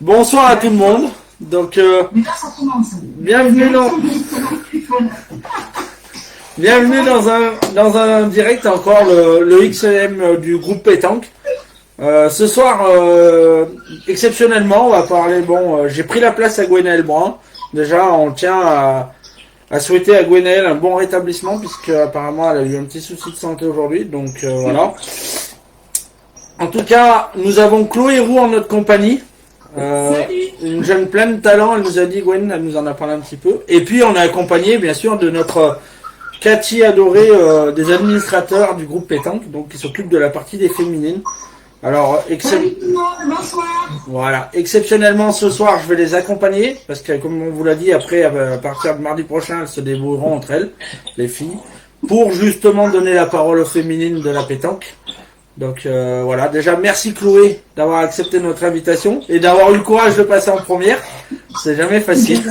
Bonsoir à tout le monde. Donc, bienvenue dans un direct encore le XM du groupe Pétanque. Ce soir, exceptionnellement, on va parler. J'ai pris la place à Gwenaëlle Brun. Déjà, on tient à souhaiter à Gwenaëlle un bon rétablissement puisque apparemment elle a eu un petit souci de santé aujourd'hui. Donc voilà. En tout cas, nous avons Chloé Roux en notre compagnie. Une jeune pleine de talent, elle nous a dit, Gwen, elle nous en a parlé un petit peu. Et puis on est accompagné bien sûr de notre Cathy adorée, des administrateurs du groupe Pétanque, donc qui s'occupe de la partie des féminines. Alors, voilà, exceptionnellement ce soir je vais les accompagner, parce que comme on vous l'a dit, après à partir de mardi prochain, elles se débrouilleront entre elles, les filles, pour justement donner la parole aux féminines de la pétanque. Donc voilà, déjà merci Chloé d'avoir accepté notre invitation et d'avoir eu le courage de passer en première. C'est jamais facile.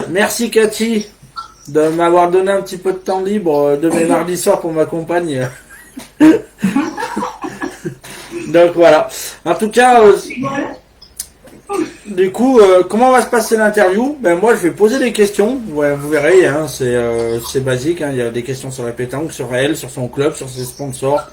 Merci Cathy de m'avoir donné un petit peu de temps libre de mes mardis soirs pour ma compagne. Donc voilà. En tout cas, du coup, comment va se passer l'interview? Ben moi je vais poser des questions. Ouais, vous verrez, hein, c'est basique. Hein, il y a des questions sur la pétanque, sur elle, sur son club, sur ses sponsors,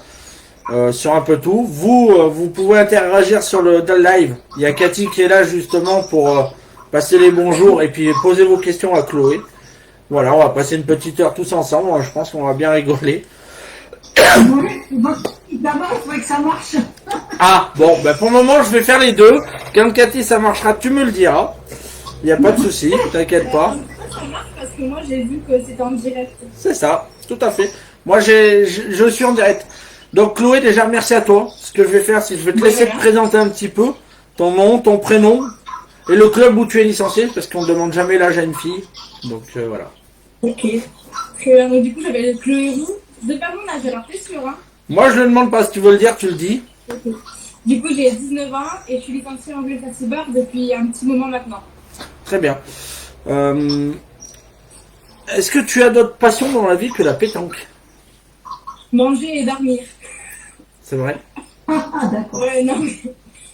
sur un peu tout. Vous pouvez interagir dans le live. Il y a Cathy qui est là justement pour passer les bonjours et puis poser vos questions à Chloé. Voilà, on va passer une petite heure tous ensemble. Je pense qu'on va bien rigoler. D'abord, il faudrait que ça marche. Ah, bon, ben pour le moment, je vais faire les deux. Quand Cathy, ça marchera, tu me le diras. Il n'y a pas de souci, t'inquiète pas. Ça marche parce que moi, j'ai vu que c'était en direct. C'est ça, tout à fait. Moi, je suis en direct. Donc, Chloé, déjà, merci à toi. Ce que je vais faire, c'est que je vais te laisser te présenter un petit peu. Ton nom, ton prénom et le club où tu es licencié, parce qu'on ne demande jamais l'âge à une fille. Donc, voilà. Ok. Du coup, j'avais Chloé Roux. De pas mon âge, alors t'es sûr, hein? Moi, je ne demande pas. Si tu veux le dire, tu le dis. Okay. Du coup, j'ai 19 ans et je suis licenciée en Angleterre depuis un petit moment maintenant. Très bien. Est-ce que tu as d'autres passions dans la vie que la pétanque? Manger et dormir. C'est vrai. Ah, d'accord. Ouais,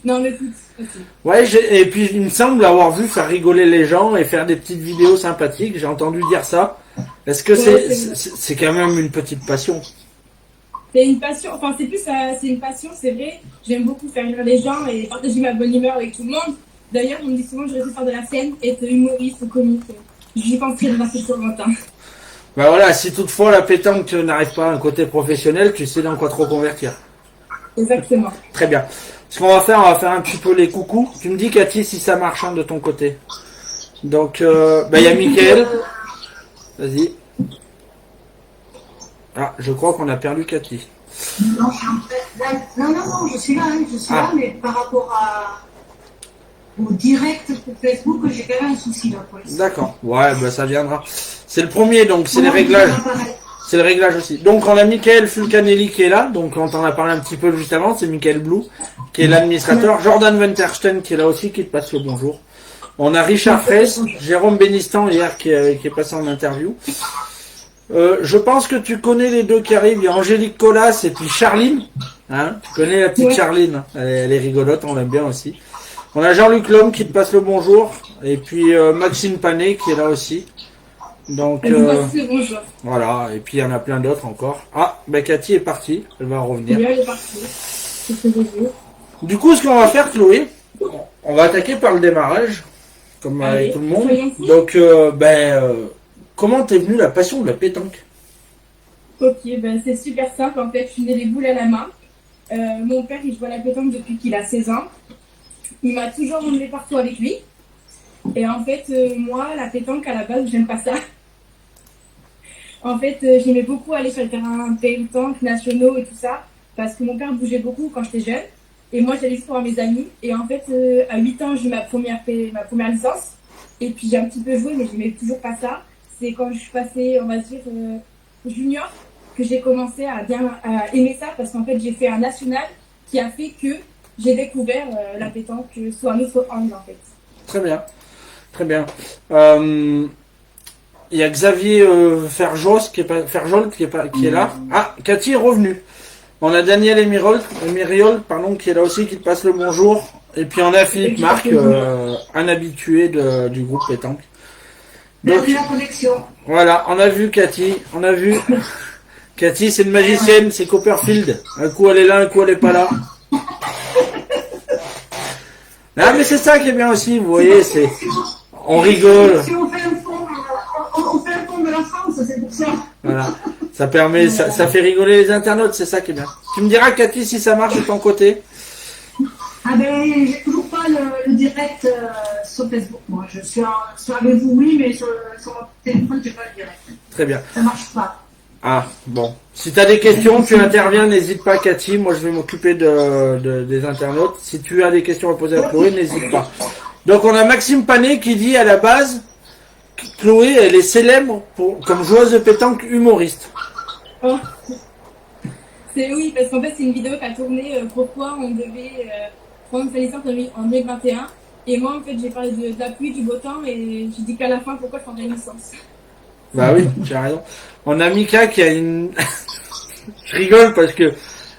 non, mais tout aussi. Ouais, et puis il me semble avoir vu faire rigoler les gens et faire des petites vidéos sympathiques. J'ai entendu dire ça. Est-ce que c'est quand même une petite passion? C'est une passion, enfin c'est une passion, c'est vrai. J'aime beaucoup faire rire les gens et partager ma bonne humeur avec tout le monde. D'ailleurs, on me dit souvent que je reste faire de la scène, être humoriste ou comique. J'y pense très dans ce temps. Bah voilà, si toutefois la pétanque n'arrive pas à un côté professionnel, tu sais dans quoi te reconvertir. Exactement. Très bien. Ce qu'on va faire, on va faire un petit peu les coucous. Tu me dis Cathy si ça marche de ton côté. Donc, il y a Mickaël. Vas-y. Ah, je crois qu'on a perdu Cathy. Non, je suis là, là, mais par rapport au direct pour Facebook, j'ai quand même un souci là. D'accord, ouais, ça viendra. C'est le premier, donc c'est les réglages. C'est le réglage aussi. Donc on a Mickaël Fulcanelli qui est là, donc on t'en a parlé un petit peu juste avant, c'est Mickaël Blue, qui est l'administrateur. Jordan Wenterstein qui est là aussi, qui te passe le bonjour. On a Richard Fraisse, Jérôme Bénistan hier qui est passé en interview. Je pense que tu connais les deux qui arrivent. Il y a Angélique Colas et puis Charline. Hein, tu connais la petite Charline. Elle est rigolote, on l'aime bien aussi. On a Jean-Luc Lhomme qui te passe le bonjour. Et puis Maxime Panet qui est là aussi. Donc voilà. Et puis il y en a plein d'autres encore. Ah, Cathy est partie. Elle va revenir. Oui, elle est partie. Du coup, ce qu'on va faire, Chloé, on va attaquer par le démarrage, comme avec tout le monde. Donc, comment t'es venue la passion de la pétanque? Ok, c'est super simple. En fait, je suis née les boules à la main. Mon père, il joue à la pétanque depuis qu'il a 16 ans. Il m'a toujours emmené partout avec lui. Et en fait, moi, la pétanque, à la base, j'aime pas ça. En fait, j'aimais beaucoup aller sur le terrain pétanque, nationaux et tout ça, parce que mon père bougeait beaucoup quand j'étais jeune. Et moi, j'allais juste voir mes amis. Et en fait, à 8 ans, j'ai eu ma première licence. Et puis, j'ai un petit peu joué, mais j'aimais toujours pas ça. C'est quand je suis passée, on va dire, junior, que j'ai commencé à aimer ça, parce qu'en fait, j'ai fait un national qui a fait que j'ai découvert la pétanque sous un autre angle, en fait. Très bien. Très bien. Il y a Xavier Ferjol qui est là. Ah, Cathy est revenue. On a Daniel Emiriol, qui est là aussi, qui te passe le bonjour. Et puis on a Philippe Marc, un habitué du groupe pétanque. Donc, la connexion. voilà, on a vu Cathy, Cathy, c'est une magicienne, c'est Copperfield. Un coup elle est là, un coup elle est pas là. Non mais c'est ça qui est bien aussi, vous voyez, on rigole. Si on fait un fond de la France, c'est pour ça. Voilà, ça permet, ça fait rigoler les internautes, c'est ça qui est bien. Tu me diras Cathy si ça marche de ton côté. Ah ben, j'ai toujours pas le direct sur Facebook, moi. Je suis avec vous, oui, mais sur mon téléphone, j'ai pas le direct. Très bien. Ça marche pas. Ah, bon. Si tu as des questions, tu interviens, n'hésite pas Cathy. Moi, je vais m'occuper des internautes. Si tu as des questions à poser à Chloé, n'hésite pas. Donc, on a Maxime Panet qui dit à la base, Chloé, elle est célèbre comme joueuse de pétanque humoriste. Oh. Oui, parce qu'en fait, c'est une vidéo qui a tourné pourquoi on devait prendre sa licence en 2021. Et moi, en fait, j'ai parlé de la pluie, du beau temps, et j'ai dit qu'à la fin, pourquoi je prendrais une licence. Bah oui, tu as raison. On a Mika qui a une... Je rigole parce que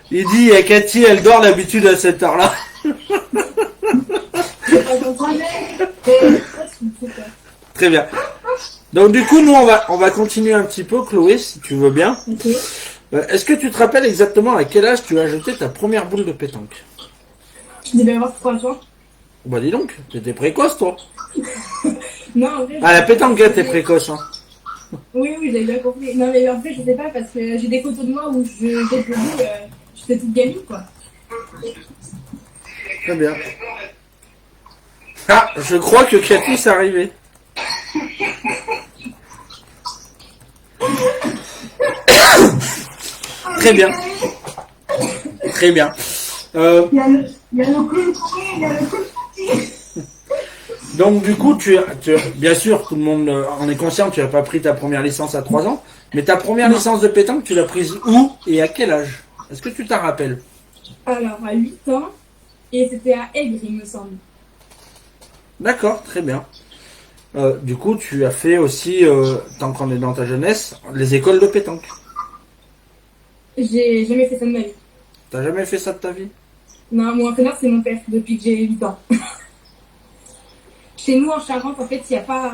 il dit Cathy, elle dort d'habitude à cette heure-là. Très bien. Donc du coup, nous, on va continuer un petit peu, Chloé, si tu veux bien. Okay. Est-ce que tu te rappelles exactement à quel âge tu as jeté ta première boule de pétanque? Je devais avoir 3 ans. Bah dis donc, t'étais précoce, toi. Non, en vrai... Ah, la pétanque, t'es précoce, hein. Oui, j'avais bien compris. Non, mais en fait, je sais pas, parce que j'ai des photos de moi où j'étais toute gamine, quoi. Très bien. Ah, je crois que Cathy s'est arrivée. Très bien. Très bien. Il y a le clown pourri, il y a le clown petit. Donc du coup, bien sûr, tout le monde en est conscient, tu n'as pas pris ta première licence à 3 ans, mais ta première licence de pétanque, tu l'as prise où et à quel âge? Est-ce que tu t'en rappelles? Alors, à 8 ans, et c'était à Aigre, il me semble. D'accord, très bien. Du coup, tu as fait aussi, tant qu'on est dans ta jeunesse, les écoles de pétanque. J'ai jamais fait ça de ma vie. T'as jamais fait ça de ta vie? Non, mon entraîneur, c'est mon père, depuis que j'ai 8 ans. Chez nous, en Charente, en fait, il n'y a pas...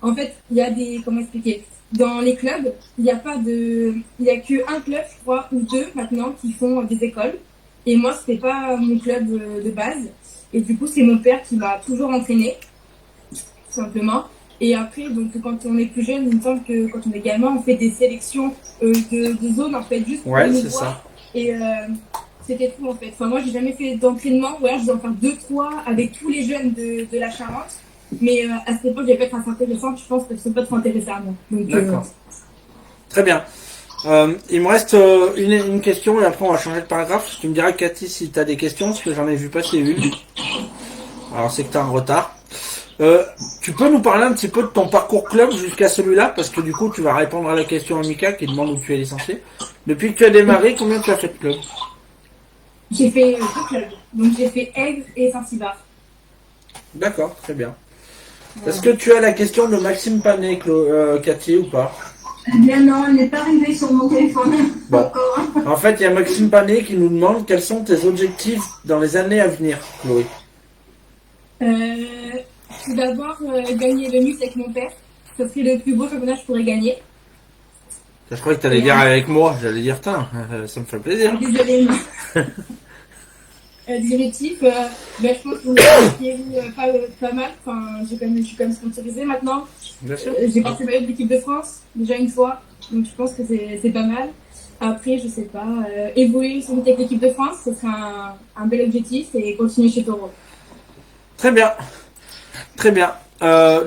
En fait, il y a des... Comment expliquer? Dans les clubs, il n'y a pas de... Il n'y a qu'un club, je crois, ou 2 maintenant, qui font des écoles. Et moi, c'était pas mon club de base. Et du coup, c'est mon père qui m'a toujours entraîné, tout simplement. Et après, donc, quand on est plus jeune, il me semble que quand on est gamin, on fait des sélections de zones, en fait, juste pour nous voir. Ça. Et c'était tout, en fait. Enfin, moi, j'ai jamais fait d'entraînement. Voilà, je dois en faire 2-3 avec tous les jeunes de la Charente. Mais à cette époque, j'avais pas être assez intéressante. Je pense que c'est pas trop intéressant à moi. D'accord. Très bien. Il me reste une question et après on va changer de paragraphe. Tu me diras, Cathy, si tu as des questions, parce que j'en ai vu passer une. Alors c'est que tu es en retard. Tu peux nous parler un petit peu de ton parcours club jusqu'à celui-là, parce que du coup tu vas répondre à la question à Mika qui demande où tu es licencié. Depuis que tu as démarré, combien tu as fait de clubs? J'ai fait 2 clubs. Donc j'ai fait Aigre et Saint-Cybar. D'accord, très bien. Est-ce que tu as la question de Maxime Panet, Cathy, ou pas? Eh bien non, elle n'est pas arrivée sur mon téléphone. Bon. En fait, il y a Maxime Panet qui nous demande quels sont tes objectifs dans les années à venir, Chloé. Tout d'abord, gagner le MUS avec mon père. Ce serait le plus beau championnat que je pourrais gagner. Je croyais que tu allais dire avec moi. J'allais dire, ça me fait plaisir. Désolée. Des objectifs, je pense que je pas mal. Enfin, je suis quand même sponsorisée maintenant. Bien sûr. J'ai participé avec l'équipe de France déjà une fois, donc je pense que c'est pas mal. Après, je sais pas, évoluer sur l'équipe de France, ce serait un bel objectif et continuer chez Taureau. Très bien. Très bien.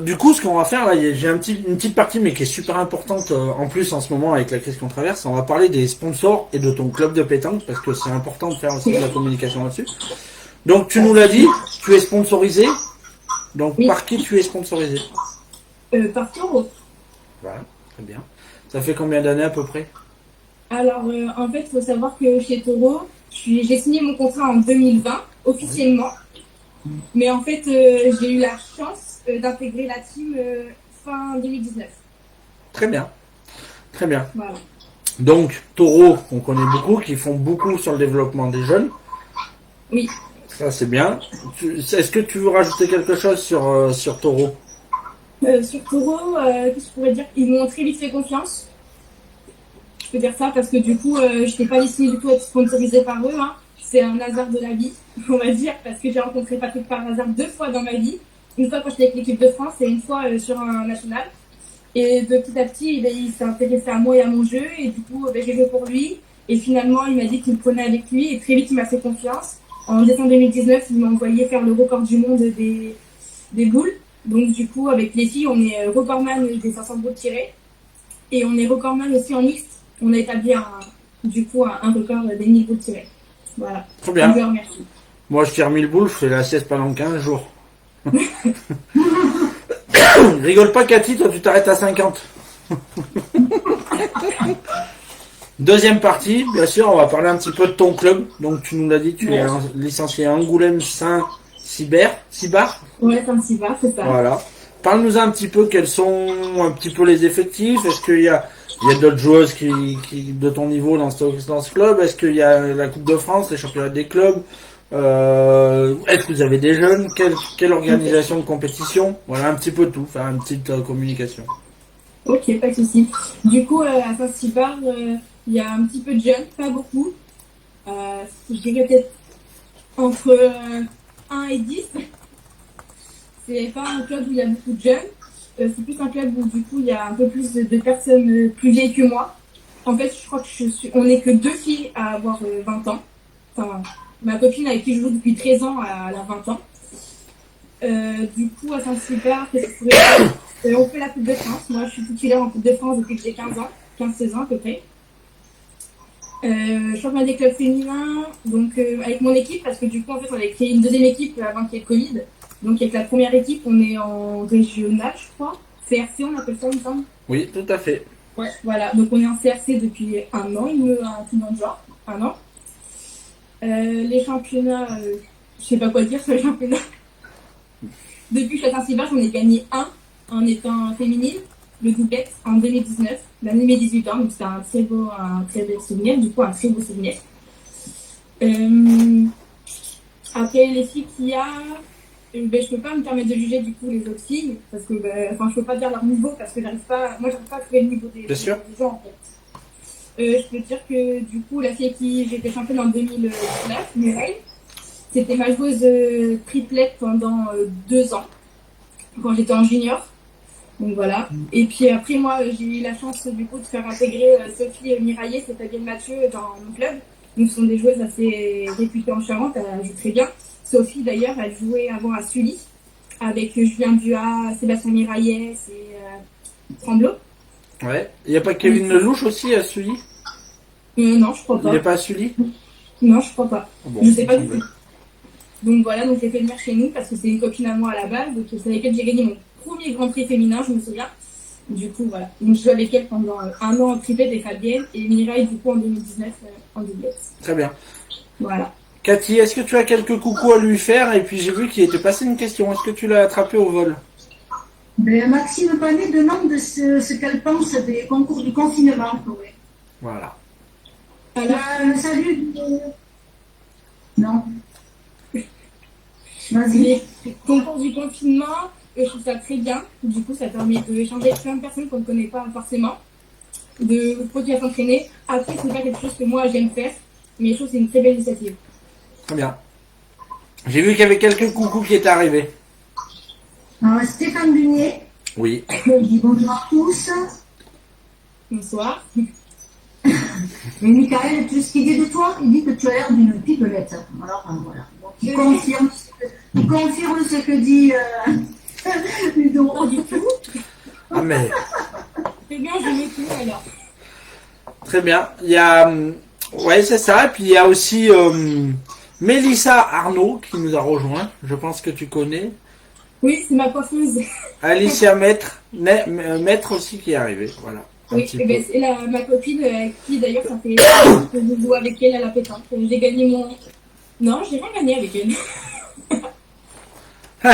Du coup, ce qu'on va faire là, j'ai une petite partie, mais qui est super importante en plus en ce moment avec la crise qu'on traverse. On va parler des sponsors et de ton club de pétanque parce que c'est important de faire aussi de la communication là-dessus. Donc, tu nous l'as dit, tu es sponsorisé. Donc, oui. Par qui tu es sponsorisé? Par Taureau. Voilà, très bien. Ça fait combien d'années à peu près? Alors, en fait, il faut savoir que chez Taureau, j'ai signé mon contrat en 2020 officiellement. Oui. Mais en fait, j'ai eu la chance d'intégrer la team fin 2019. Très bien. Très bien. Voilà. Donc, Taureau, on connaît beaucoup, qui font beaucoup sur le développement des jeunes. Oui. Ça, c'est bien. Est-ce que tu veux rajouter quelque chose sur Taureau? Sur Taureau, qu'est-ce que je pourrais dire? Ils m'ont très vite fait confiance. Je peux dire ça parce que du coup, je n'étais pas destinée du tout à être sponsorisée par eux. Hein. C'est un hasard de la vie, on va dire, parce que j'ai rencontré Patrick par hasard 2 fois dans ma vie. Une fois quand j'étais avec l'équipe de France et une fois sur un national. Et de petit à petit, il s'est intéressé à moi et à mon jeu. Et du coup, j'ai joué pour lui. Et finalement, il m'a dit qu'il me prenait avec lui. Et très vite, il m'a fait confiance. En décembre 2019, il m'a envoyé faire le record du monde des boules. Donc du coup, avec les filles, on est recordman des 500 boules tirées. Et on est recordman aussi en mixte. On a établi un record des 1000 boules tirées. Voilà. Trop bien. Merci. Moi, je tire 1000 boules, je fais la sieste pendant 15 jours. Rigole pas, Cathy, toi, tu t'arrêtes à 50. Deuxième partie, bien sûr, on va parler un petit peu de ton club. Donc, tu nous l'as dit, tu es licencié à Angoulême Saint-Cybar. Ouais, Saint-Cybar, c'est ça. Voilà. Parle-nous un petit peu quels sont un petit peu les effectifs. Est-ce qu'il y a d'autres joueuses qui de ton niveau dans ce club? Est-ce qu'il y a la Coupe de France, les championnats des clubs? Est-ce que vous avez des jeunes? Quelle organisation de compétition? Voilà, un petit peu tout, faire une petite communication. Ok, pas de souci. Du coup, à Saint-Cybar, il y a un petit peu de jeunes, pas beaucoup. Je dirais peut-être entre 1 et 10. C'est pas un club où il y a beaucoup de jeunes. C'est plus un club où du coup il y a un peu plus de personnes plus vieilles que moi. En fait, je crois que on n'est que 2 filles à avoir 20 ans. Enfin, ma copine avec qui je joue depuis 13 ans, elle a 20 ans. Du coup, à Saint-Cybar, qu'est-ce que je pourrais dire? On fait la Coupe de France. Moi, je suis titulaire en Coupe de France depuis que j'ai 15 ans, 15-16 ans à peu près. Championnat des clubs féminins, donc avec mon équipe, parce que du coup, en fait, on avait créé une deuxième équipe avant qu'il y ait le Covid. Donc, avec la première équipe, on est en régional, je crois. CRC, on appelle ça, il me semble. Oui, tout à fait. Ouais, voilà. Donc, on est en CRC depuis un an, un tout dans le genre. Un an. Les championnats, je sais pas quoi dire sur les championnats. Depuis que je suis à Saint-Cybar, j'en ai gagné un en étant féminine, le doublette, en 2019, l'année de mes 18 ans. Donc, c'était un très beau souvenir. Du coup, un très beau souvenir. Après, les filles qu'il y a, je peux pas me permettre de juger du coup les autres filles parce que je peux pas dire leur niveau parce que j'arrive pas à trouver le niveau des gens en fait. Je peux dire que du coup la fille avec qui j'étais championne en 2019, Mireille, c'était ma joueuse triplette pendant 2 ans quand j'étais en junior. Donc voilà. Et puis après moi j'ai eu la chance du coup de faire intégrer Sophie Miraillet, c'est Fabienne Mathieu dans mon club. Donc ce sont des joueuses assez réputées en Charente, elles jouent très bien. Sophie, d'ailleurs, elle jouait avant à Sully, avec Julien Duhat, Sébastien Miraillet et Tremblot. Ouais. Il n'y a pas Kevin Lelouch aussi à Sully? Non, je crois pas. Il n'est pas à Sully? Non, je crois pas. Bon, je sais pas du tout. Donc voilà, donc j'ai fait venir chez nous parce que c'est une copine à moi à la base, donc c'est avec elle que j'ai gagné mon premier Grand Prix féminin, je me souviens. Du coup, voilà. Donc je joue avec elle pendant un an en triplette et Fabienne, et Mireille, du coup, en 2019, en doublette. Très bien. Voilà. Cathy, est-ce que tu as quelques coucous à lui faire? Et puis j'ai vu qu'il était passé une question. Est-ce que tu l'as attrapé au vol? Maxime Panet demande ce qu'elle pense des concours du confinement. Ouais. Voilà. Salut. Non. Vas-y. Les concours du confinement, je trouve ça très bien. Du coup, ça permet d'échanger avec plein de personnes qu'on ne connaît pas forcément, de continuer à s'entraîner. Après, c'est pas quelque chose que moi j'aime faire, mais je trouve que c'est une très belle initiative. Très bien. J'ai vu qu'il y avait quelques coucous qui étaient arrivés. Alors, Stéphane Dunier. Oui. Il dit bonjour à tous. Bonsoir. Mais Michael, tout ce qu'il dit de toi, il dit que tu as l'air d'une pipelette. Alors, voilà. Donc, il confirme ce que dit Ludo. Pas du tout. Ah mais... C'est bien, je mets tout alors. Très bien. Il y a... Ouais, c'est ça. Et puis il y a aussi Mélissa Arnaud qui nous a rejoint. Je pense que tu connais. Oui, c'est ma coiffeuse. Alicia Maître aussi qui est arrivée. Voilà. Oui, c'est ma copine qui d'ailleurs ça fait que je joue avec elle à la pétanque. J'ai gagné mon... Non, j'ai rien gagné avec elle.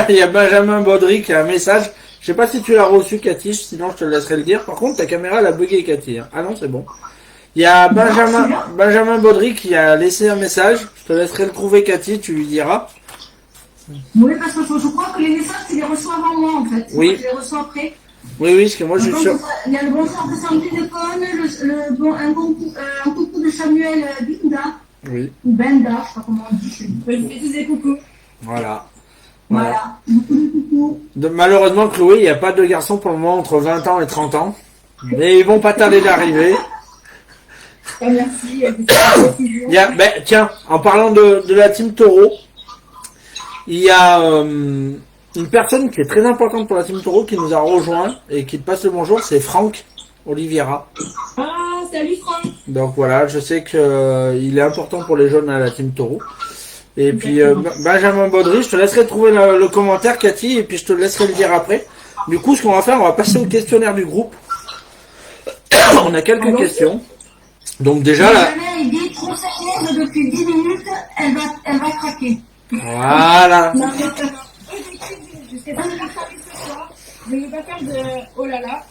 Il y a Benjamin Baudry qui a un message. Je sais pas si tu l'as reçu, Cathy, sinon je te laisserai le dire. Par contre, ta caméra elle a bugué, Cathy. Ah non, c'est bon. Il y a Benjamin Baudry qui a laissé un message. Je te laisserai le trouver, Cathy, tu lui diras. Oui, parce que je crois que les messages, tu les reçois avant moi, en fait. Oui. Moi, je les reçois après. Oui, parce que moi, je suis sûr. Il y a le bonsoir de Sandrine Lecon, un coucou de Samuel Binda, Oui. ou Benda, je sais pas comment on dit chez nous. Je fais tous des coucous. Voilà. Voilà. Beaucoup de coucou. Malheureusement, Chloé, il n'y a pas de garçons pour le moment entre 20 ans et 30 ans. Mais ils vont pas tarder d'arriver. Ah, merci. Tiens, en parlant de la team Taureau, il y a une personne qui est très importante pour la team Taureau qui nous a rejoint et qui te passe le bonjour, c'est Franck Oliveira. Ah, salut Franck. Donc voilà, je sais que il est important pour les jeunes à la team Taureau. Et puis Benjamin Baudry, je te laisserai trouver le commentaire, Cathy, et puis je te laisserai le dire après. Du coup, ce qu'on va faire, on va passer au questionnaire du groupe. On a quelques questions. Donc déjà là. Il dit trop sérieuse depuis 10 minutes, elle va craquer. Voilà. Non, mais je sais pas si vous savez ce soir. Je ne veux pas faire de oh là là.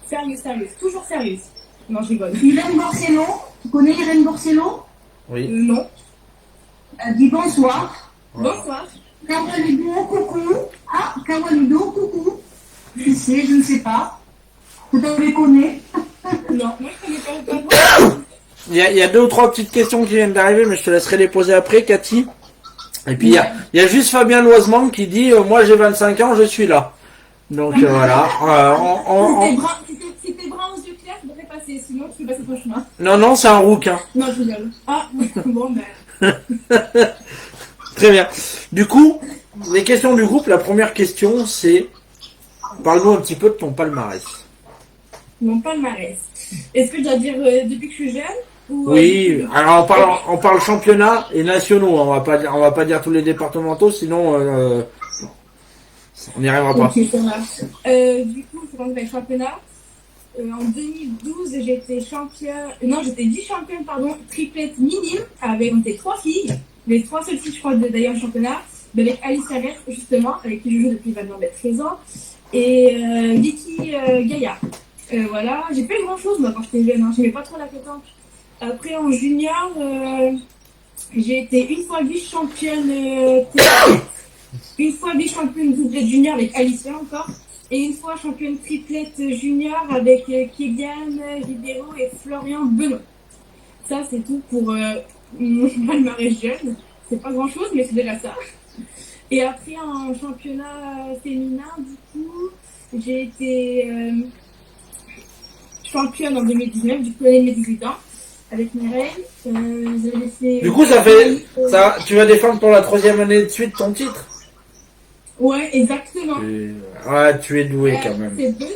Sérieuse. Toujours sérieuse. Non, je rigole. Irène Borsello, tu connais Irène Borsello? Oui. Non. Elle dit bonsoir. Bonsoir. Kawaludo, coucou. Ah, Kawaludo, coucou. Je ne sais pas. Vous les connaissez? Non, moi je connais pas. Il y a 2 ou 3 petites questions qui viennent d'arriver, mais je te laisserai les poser après, Cathy. Et puis il y a juste Fabien Loisement qui dit moi j'ai 25 ans, je suis là. Donc voilà. Si t'es brun aux yeux clairs, tu devrais passer, sinon tu peux passer ton chemin. Non, c'est un rouquin. Non, je rigole. Ah, bon ben. Très bien. Du coup, les questions du groupe, la première question c'est parle-nous un petit peu de ton palmarès. Mon palmarès. Est-ce que je dois dire depuis que je suis jeune ou, Oui, alors on parle championnat et nationaux, on va pas dire tous les départementaux, sinon on n'y arrivera pas. Ok, ça marche. Du coup, c'est quand même championnat. En 2012, j'étais j'étais vice-championne, triplette minime, avec on était 3 filles, les 3 seules filles, je crois, d'ailleurs, au championnat, avec Alice Arrête, justement, avec qui je joue depuis maintenant 13 ans, et Vicky Gaillard. Voilà, j'ai pas eu grand chose moi quand j'étais jeune, j'aimais pas trop la pétanque. Après en junior, j'ai été une fois vice-championne une fois vice-championne doublette junior avec Alicia encore, et une fois championne triplette junior avec Kélian Ribeiro et Florian Benoît. Ça c'est tout pour mon palmarès jeune, c'est pas grand chose mais c'est déjà ça. Et après en championnat féminin, du coup, j'ai été championne en 2019, du coup l'année de mes 18 ans, avec Mireille. Du coup, tu vas défendre pour la 3e année de suite ton titre. Ouais, exactement. Tu es doué quand même. C'est bonne.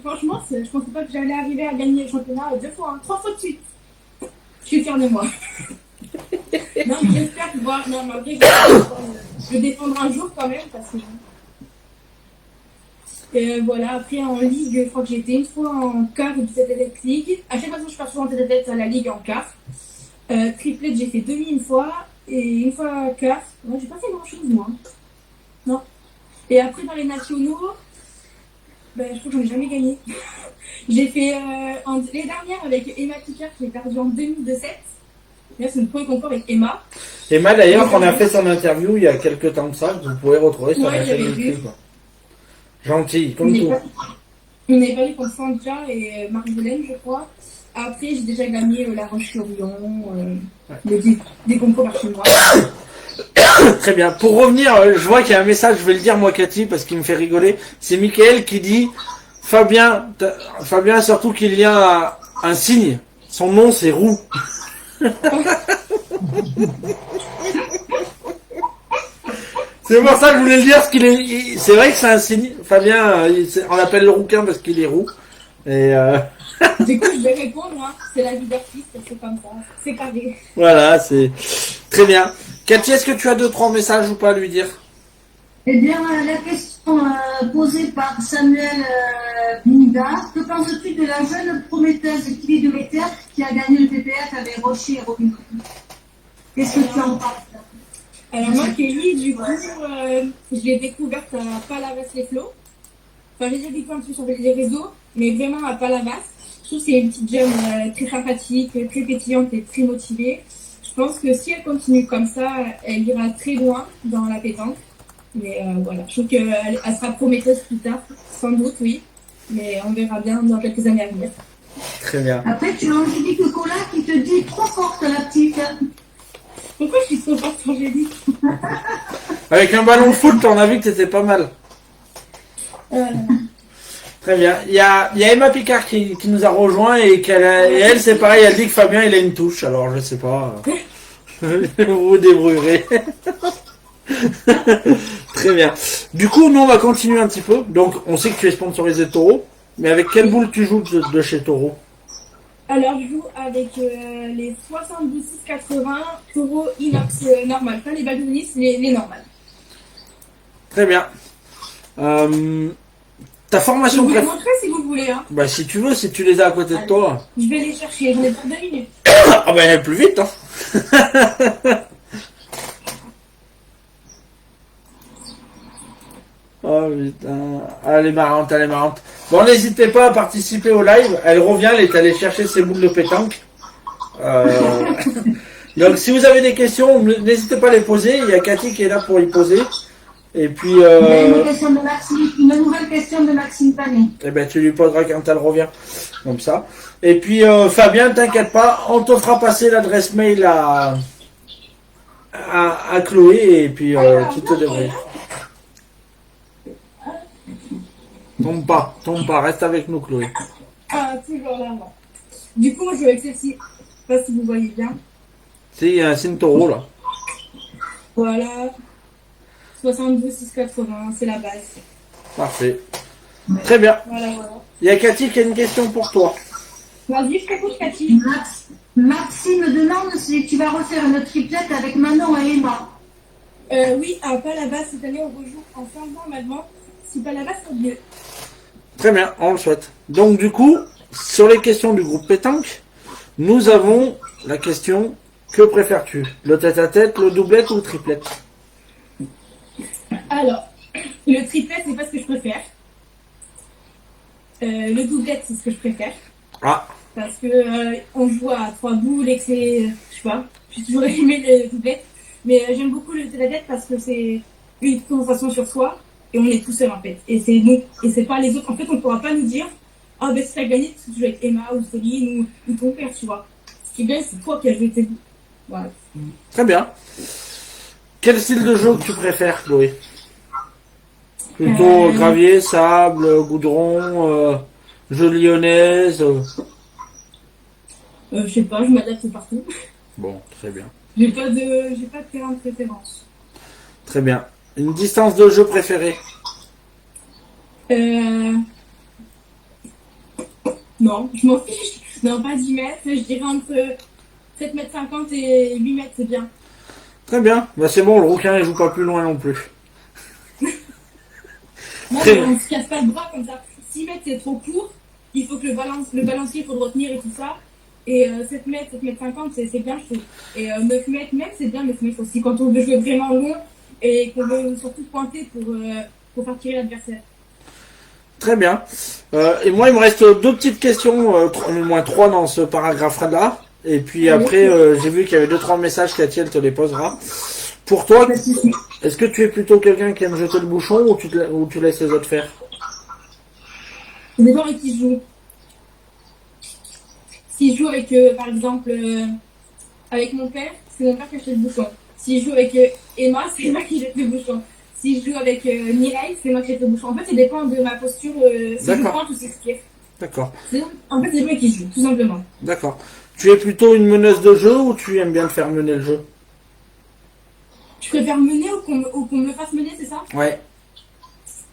Franchement, je pensais pas que j'allais arriver à gagner le championnat 2 fois, 3 fois de suite. Je suis fière de moi. Non, mais j'espère pouvoir. Non, mais après, je vais défendre un jour quand même parce que. Voilà, après en ligue, je crois que j'ai été une fois en quart de cette League. À chaque fois que je passe souvent en tête à la ligue en quart. Triplette, j'ai fait demi une fois et une fois quart. Ouais, j'ai pas fait grand chose moi. Non. Et après dans les nationaux, je crois que j'en ai jamais gagné. J'ai fait l'année dernière avec Emma Picard qui est perdue en demi de 7. Là, c'est le premier concours avec Emma. Emma d'ailleurs, on a fait son interview il y a quelques temps de ça, que vous pouvez retrouver sur la chaîne YouTube. Gentil, comme tout. On est pas eu contre Sandra et Marie-Hélène, je crois. Après, j'ai déjà gagné La Roche-sur-Yon, des concours par chez moi. Très bien. Pour revenir, je vois qu'il y a un message, je vais le dire moi, Cathy, parce qu'il me fait rigoler. C'est Mickaël qui dit Fabien, surtout qu'il y a un signe. Son nom, c'est Roux. C'est pour ça que je voulais le dire, parce c'est vrai que c'est un signe. Fabien, on l'appelle le rouquin parce qu'il est roux. Et Du coup, je vais répondre, hein. C'est la vie d'artiste, c'est comme ça. C'est carré. Voilà, c'est très bien. Cathy, est-ce que tu as 2-3 messages ou pas à lui dire? Eh bien, la question posée par Samuel Binda, que penses-tu de la jeune prometteuse Kylie de Meter qui a gagné le PPF avec Rocher et Robin? Qu'est-ce que tu en penses? Alors moi, Kelly, du coup, je l'ai découverte à Palavas-les-Flots. Enfin, j'ai déjà découvert un peu sur les réseaux, mais vraiment à Palavas. Je trouve que c'est une petite jeune très sympathique, très pétillante et très motivée. Je pense que si elle continue comme ça, elle ira très loin dans la pétanque. Mais voilà, je trouve qu'elle elle sera prometteuse plus tard, sans doute, oui. Mais on verra bien dans quelques années à venir. Très bien. Après, tu as Angélique Cola qui te dit trop forte, la petite. Pourquoi je suis trop forte, Angélique? Avec un ballon de foot, on a vu que t'étais pas mal. Très bien. Il y a Emma Picard qui nous a rejoint et elle, c'est pareil, elle dit que Fabien, il a une touche. Alors, je sais pas. Vous vous débrouillerez. Très bien. Du coup, nous, on va continuer un petit peu. Donc, on sait que tu es sponsorisé Taureau. Mais avec quelle boule tu joues de chez Taureau? Alors, je joue avec les 72-680 Taureau inox normal. Pas les Babylonis, les normales. Très bien. Ta Je formation vous les préférée? montrer si vous voulez. Hein. Bah, si tu veux, si tu les as à côté de toi. Je vais les chercher, j'en ai pour 2 minutes. Ah, bah, plus vite, hein. Oh putain, elle est marrante, elle est marrante. Bon, n'hésitez pas à participer au live. Elle revient, elle est allée chercher ses boules de pétanque. Donc, si vous avez des questions, n'hésitez pas à les poser. Il y a Cathy qui est là pour y poser. Et puis, Il y a une question de Maxime, une nouvelle question de Maxime Panet. eh ben, tu lui poseras quand elle revient. Comme ça. Et puis, Fabien, t'inquiète pas, on te fera passer l'adresse mail à Chloé. Et puis, tu te débrouilles. Tombe pas, reste avec nous, Chloé. Ah, toujours là, non. Du coup, moi, je joue avec celle-ci. Je sais pas si vous voyez bien. Si, il y a un signe taureau, là. Voilà. 72-680, c'est la base. Parfait. Très bien. Voilà, voilà. Il y a Cathy qui a une question pour toi. Vas-y, je t'écoute, Cathy. Maxime demande si tu vas refaire une triplette avec Manon et Emma. Oui, à Palavas, cette année, on rejoue ensemble normalement. Si Palavas, c'est mieux. Très bien, on le souhaite. Donc du coup, sur les questions du groupe pétanque, nous avons la question, que préfères-tu? Le tête-à-tête, le doublette ou le triplette? Alors, le triplet, c'est pas ce que je préfère. Le doublette, c'est ce que je préfère. Ah, Parce que on joue à 3 boules et que c'est. Je sais pas, j'ai toujours aimé le doublette. Mais j'aime beaucoup le tête-à-tête parce que c'est une concentration sur soi et on est tout seul en fait. Et c'est nous, et c'est pas les autres. En fait, on pourra pas nous dire ah ben si t'as gagné parce que tu joues avec Emma ou Céline ou ton père, tu vois. Ce qui est bien, c'est toi qui as joué tes boules. Voilà. très bien. Quel style de jeu que tu préfères, Chloé? Plutôt gravier, sable, goudron, jeu lyonnaise Je sais pas, je m'adapte partout. Bon, très bien. J'ai pas de terrain de préférence. Très bien. Une distance de jeu préférée? Non, je m'en fiche. Non, pas 10 mètres. Je dirais entre 7,50 m et 8 mètres, c'est bien. Très bien. Bah c'est bon, le rouquin il joue pas plus loin non plus. Non, Très mais bien. on se casse pas le bras comme ça. 6 mètres, c'est trop court. Il faut que le balancier, il faut le retenir et tout ça. Et 7 mètres, 7,50 m, c'est bien, je trouve. Et 9 mètres même, c'est bien 9 mètres aussi. Quand on veut jouer vraiment long et qu'on veut surtout pointer pour faire tirer l'adversaire. Très bien. Et moi, il me reste deux petites questions, au moins trois dans ce paragraphe-là. Et puis après, j'ai vu qu'il y avait 2-3 messages, Cathy, elle te les posera. Pour toi, est-ce que tu es plutôt quelqu'un qui aime jeter le bouchon ou tu laisses les autres faire? Ça dépend avec qui je joue. Si je joue avec, par exemple, avec mon père, c'est mon père qui achète le bouchon. Si je joue avec Emma, c'est Emma qui jette le bouchon. Si je joue avec Mireille, c'est moi qui jette le bouchon. En fait, ça dépend de ma posture, si je pointe ou si je tire. D'accord. En fait, c'est moi qui joue, tout simplement. D'accord. Tu es plutôt une meneuse de jeu ou tu aimes bien te faire mener le jeu? Je préfère mener ou qu'on me fasse mener, c'est ça? Ouais.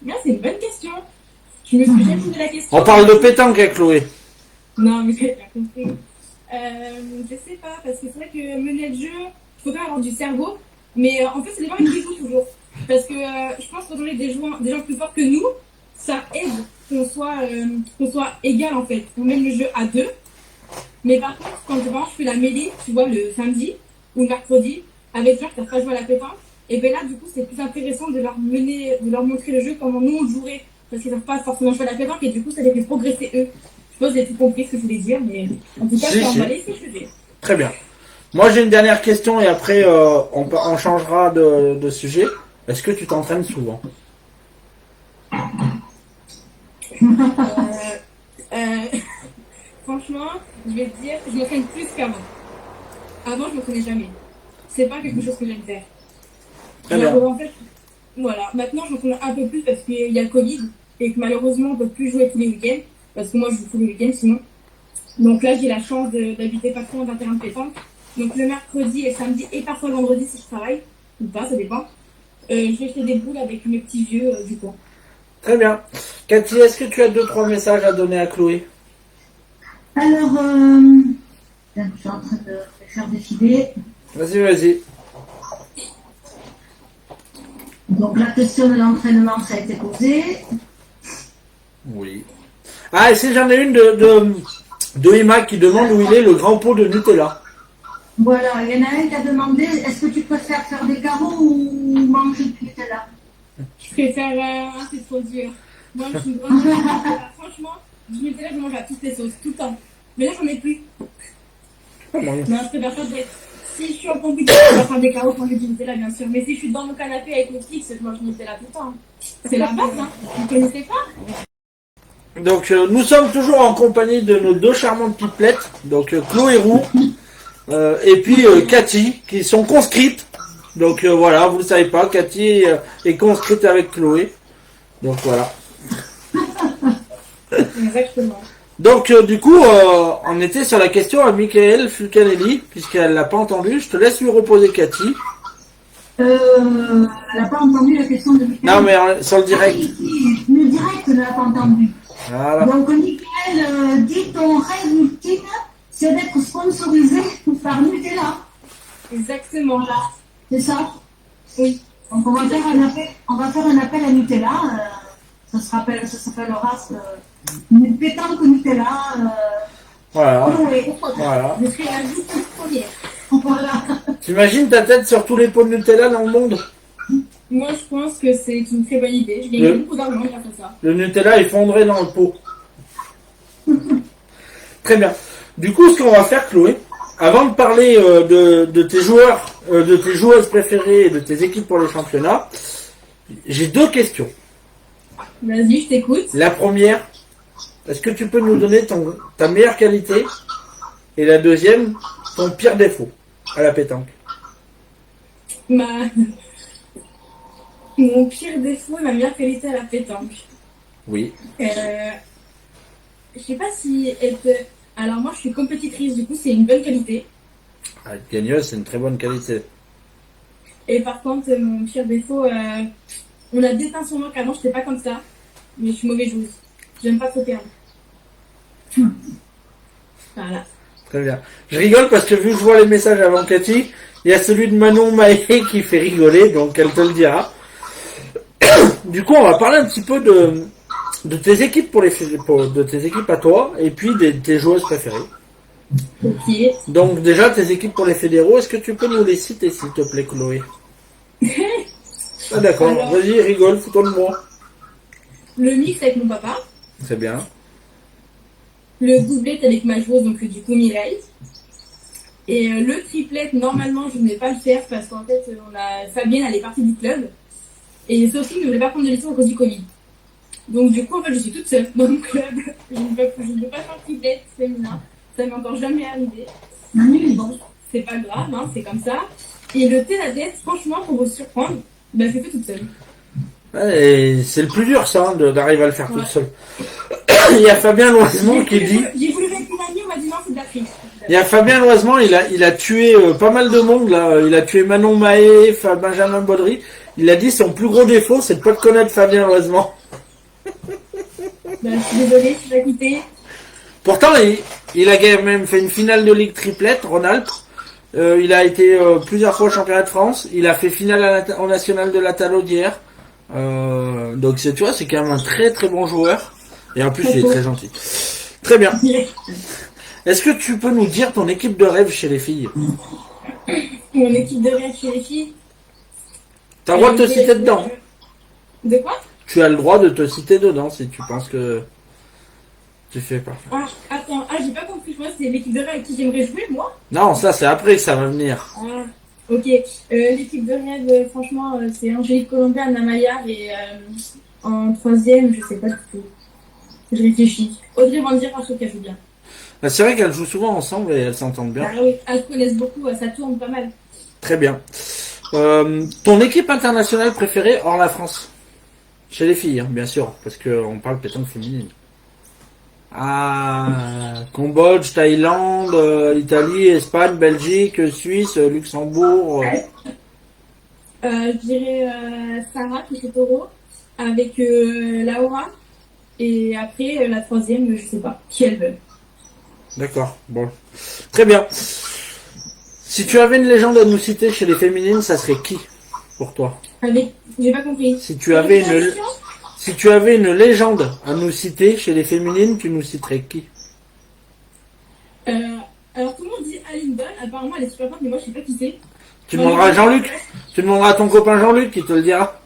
Bien, c'est une bonne question. Je me suis jamais posé la question. On parle de pétanque avec Chloé. Non, mais j'ai bien compris. Je sais pas, parce que c'est vrai que mener le jeu, il faut quand même avoir du cerveau. Mais en fait, c'est des gens qui jouent toujours. Parce que je pense qu'on est des gens plus forts que nous, ça aide qu'on soit égal en fait. On mène le jeu à deux. Mais par contre, quand vraiment je fais la mêlée, tu vois, le samedi ou le mercredi, avec des gens qui ne savent pas jouer à la pétanque, et bien là, du coup, c'est plus intéressant de leur montrer le jeu comment nous on jouerait. Parce qu'ils ne savent pas forcément jouer à la pétanque et du coup, ça les fait progresser eux. Je suppose que j'ai tout compris ce que je voulais dire, mais en tout cas, Si, je suis si. emballée, c'est ce que je fais. Très bien. Moi, j'ai une dernière question et après, on changera de sujet. Est-ce que tu t'entraînes souvent? Euh, franchement, je vais te dire, je m'entraîne plus qu'avant. Avant, je m'entraînais jamais. C'est pas quelque chose que j'aime faire. Très bien. En fait, voilà. Maintenant, je m'entraîne un peu plus parce qu'il y a le Covid et que malheureusement, on peut plus jouer tous les week-ends. Parce que moi, je joue tous les week-ends sinon. Donc là, j'ai la chance d'habiter pas trop d'un terrain de pétanque. Donc le mercredi et le samedi et parfois le vendredi si je travaille, ou pas, ça dépend. Je vais jeter des boules avec mes petits vieux du coin. Très bien. Cathy, est-ce que tu as 2-3 messages à donner à Chloé? Alors, je suis en train de faire défiler. Vas-y. Donc la question de l'entraînement, ça a été posée. Oui. Ah, et si j'en ai une de Emma qui demande où il est le grand pot de Nutella. Voilà, il y en a un qui a demandé, est-ce que tu préfères faire des carreaux ou manger du Nutella? Je préfère c'est trop dur. Moi, je suis une grande fan de Nutella. Franchement, du Nutella, je mange à toutes les sauces, tout le temps. Mais là, j'en ai plus. Non, je préfère pas d'être. Si je suis en compétition, je vais faire des carreaux, manger du Nutella, bien sûr. Mais si je suis dans mon canapé avec Netflix, je mange du Nutella tout le temps. C'est la base, hein. Vous connaissez pas? Donc, nous sommes toujours en compagnie de nos deux charmantes pipelettes. Donc, Chloé Roux et puis Cathy, qui sont conscrites. Donc, voilà, vous ne le savez pas, Cathy est conscrite avec Chloé. Donc, voilà. Exactement. Donc, du coup, on était sur la question à Michael Fulcanelli, puisqu'elle l'a pas entendu. Je te laisse lui reposer, Cathy. Elle n'a pas entendu la question de Michael. Non, mais sur le direct. Le direct ne l'a pas entendu. Voilà. Donc, Michael, dit ton rêve ultime, c'est d'être sponsorisé par Nutella. Exactement. C'est ça? Oui. Donc, on va faire un appel à Nutella. Ça s'appellera une pétanque Nutella. Voilà. Chloé. Voilà. Je serai la vie toute première. Voilà. T'imagines ta tête sur tous les pots de Nutella dans le monde? Moi, je pense que c'est une très bonne idée. Je gagne beaucoup d'argent grâce à ça. Le Nutella est fondré dans le pot. Très bien. Du coup, ce qu'on va faire, Chloé, avant de parler de tes joueurs, de tes joueuses préférées et de tes équipes pour le championnat, j'ai deux questions. Vas-y, je t'écoute. La première, est-ce que tu peux nous donner ta meilleure qualité? Et la deuxième, ton pire défaut à la pétanque. Mon pire défaut et ma meilleure qualité à la pétanque. Oui. Je sais pas si être... Alors moi, je suis compétitrice, du coup, c'est une bonne qualité. Ah, être gagneuse, c'est une très bonne qualité. Et par contre, mon pire défaut, on a déteint sur moi qu'avant, j'étais pas comme ça. Mais je suis mauvaise joueuse. J'aime pas trop perdre. Voilà. Très bien. Je rigole parce que vu que je vois les messages avant Cathy, il y a celui de Manon Maé qui fait rigoler, donc elle te le dira. Du coup, on va parler un petit peu de tes équipes de tes équipes à toi et puis de tes joueuses préférées. Ok. Donc déjà tes équipes pour les fédéraux, est-ce que tu peux nous les citer s'il te plaît, Chloé? Ah d'accord, Alors... vas-y, rigole, fous-toi de moi. Le mix avec mon papa. Très bien. Le doublet avec ma joueuse, donc du coup Mireille. Et le triplet, normalement, je ne vais pas le faire parce qu'en fait, Fabienne, elle est partie du club. Et Sophie ne voulait pas prendre de licence à cause du Covid. Donc du coup, en fait, je suis toute seule dans le club. Je ne peux pas faire triplet féminin. Ça m'est encore jamais arrivé. Bon, c'est pas grave, hein, c'est comme ça. Et le thé la tête, franchement, pour vous surprendre, ben, c'est fait toute seule. Et c'est le plus dur ça, hein, d'arriver à le faire toute seule. Il y a Fabien Loisemont qui dit... J'ai voulu mettre une amie, on m'a dit non, c'est de la triche. Il y a Fabien Loisemont, il a tué pas mal de monde là. Il a tué Manon Maé, Benjamin Baudry. Il a dit son plus gros défaut, c'est de pas te connaître Fabien Loisemont. Ben, je suis désolée, je suis acquittée. Pourtant, il a quand même fait une finale de Ligue triplette, Rhône-Alpes. Il a été plusieurs fois championnat de France. Il a fait finale au national de la Talaudière. Donc tu vois, c'est quand même un très très bon joueur. Et en plus, il est très gentil. Très bien. Est-ce que tu peux nous dire ton équipe de rêve chez les filles? Mon équipe de rêve chez les filles. T'as le droit de te citer dedans. De quoi? Tu as le droit de te citer dedans si tu penses que... Tu fais pas. Ah, attends, j'ai pas compris. Moi, c'est l'équipe de rêve avec qui j'aimerais jouer, moi. Non, ça c'est après que ça va venir. Ah, ok. L'équipe de rêve, franchement, c'est Angélique Colombia, Anna Maillard et en troisième, je sais pas du tout. Je réfléchis. Audrey Vandière, je trouve qu'elle joue bien. Bah, c'est vrai qu'elles jouent souvent ensemble et elles s'entendent bien. Ah oui, elles se connaissent beaucoup, ça tourne pas mal. Très bien. Ton équipe internationale préférée hors la France? Chez les filles, hein, bien sûr, parce qu'on parle pétanque féminine. Ah, Cambodge, Thaïlande, Italie, Espagne, Belgique, Suisse, Luxembourg. Je dirais Sarah qui fait taureau avec Laura et après la troisième, je sais pas qui elle veut. D'accord, bon. Très bien. Si tu avais une légende à nous citer chez les féminines, ça serait qui pour toi? Avec, j'ai pas compris. Si tu avais une légende à nous citer chez les féminines, tu nous citerais qui? Alors tout le monde dit Aline Ball, apparemment elle est super forte, mais moi je sais pas qui c'est. Tu demanderas à Jean-Luc. Tu demanderas à ton copain Jean-Luc qui te le dira.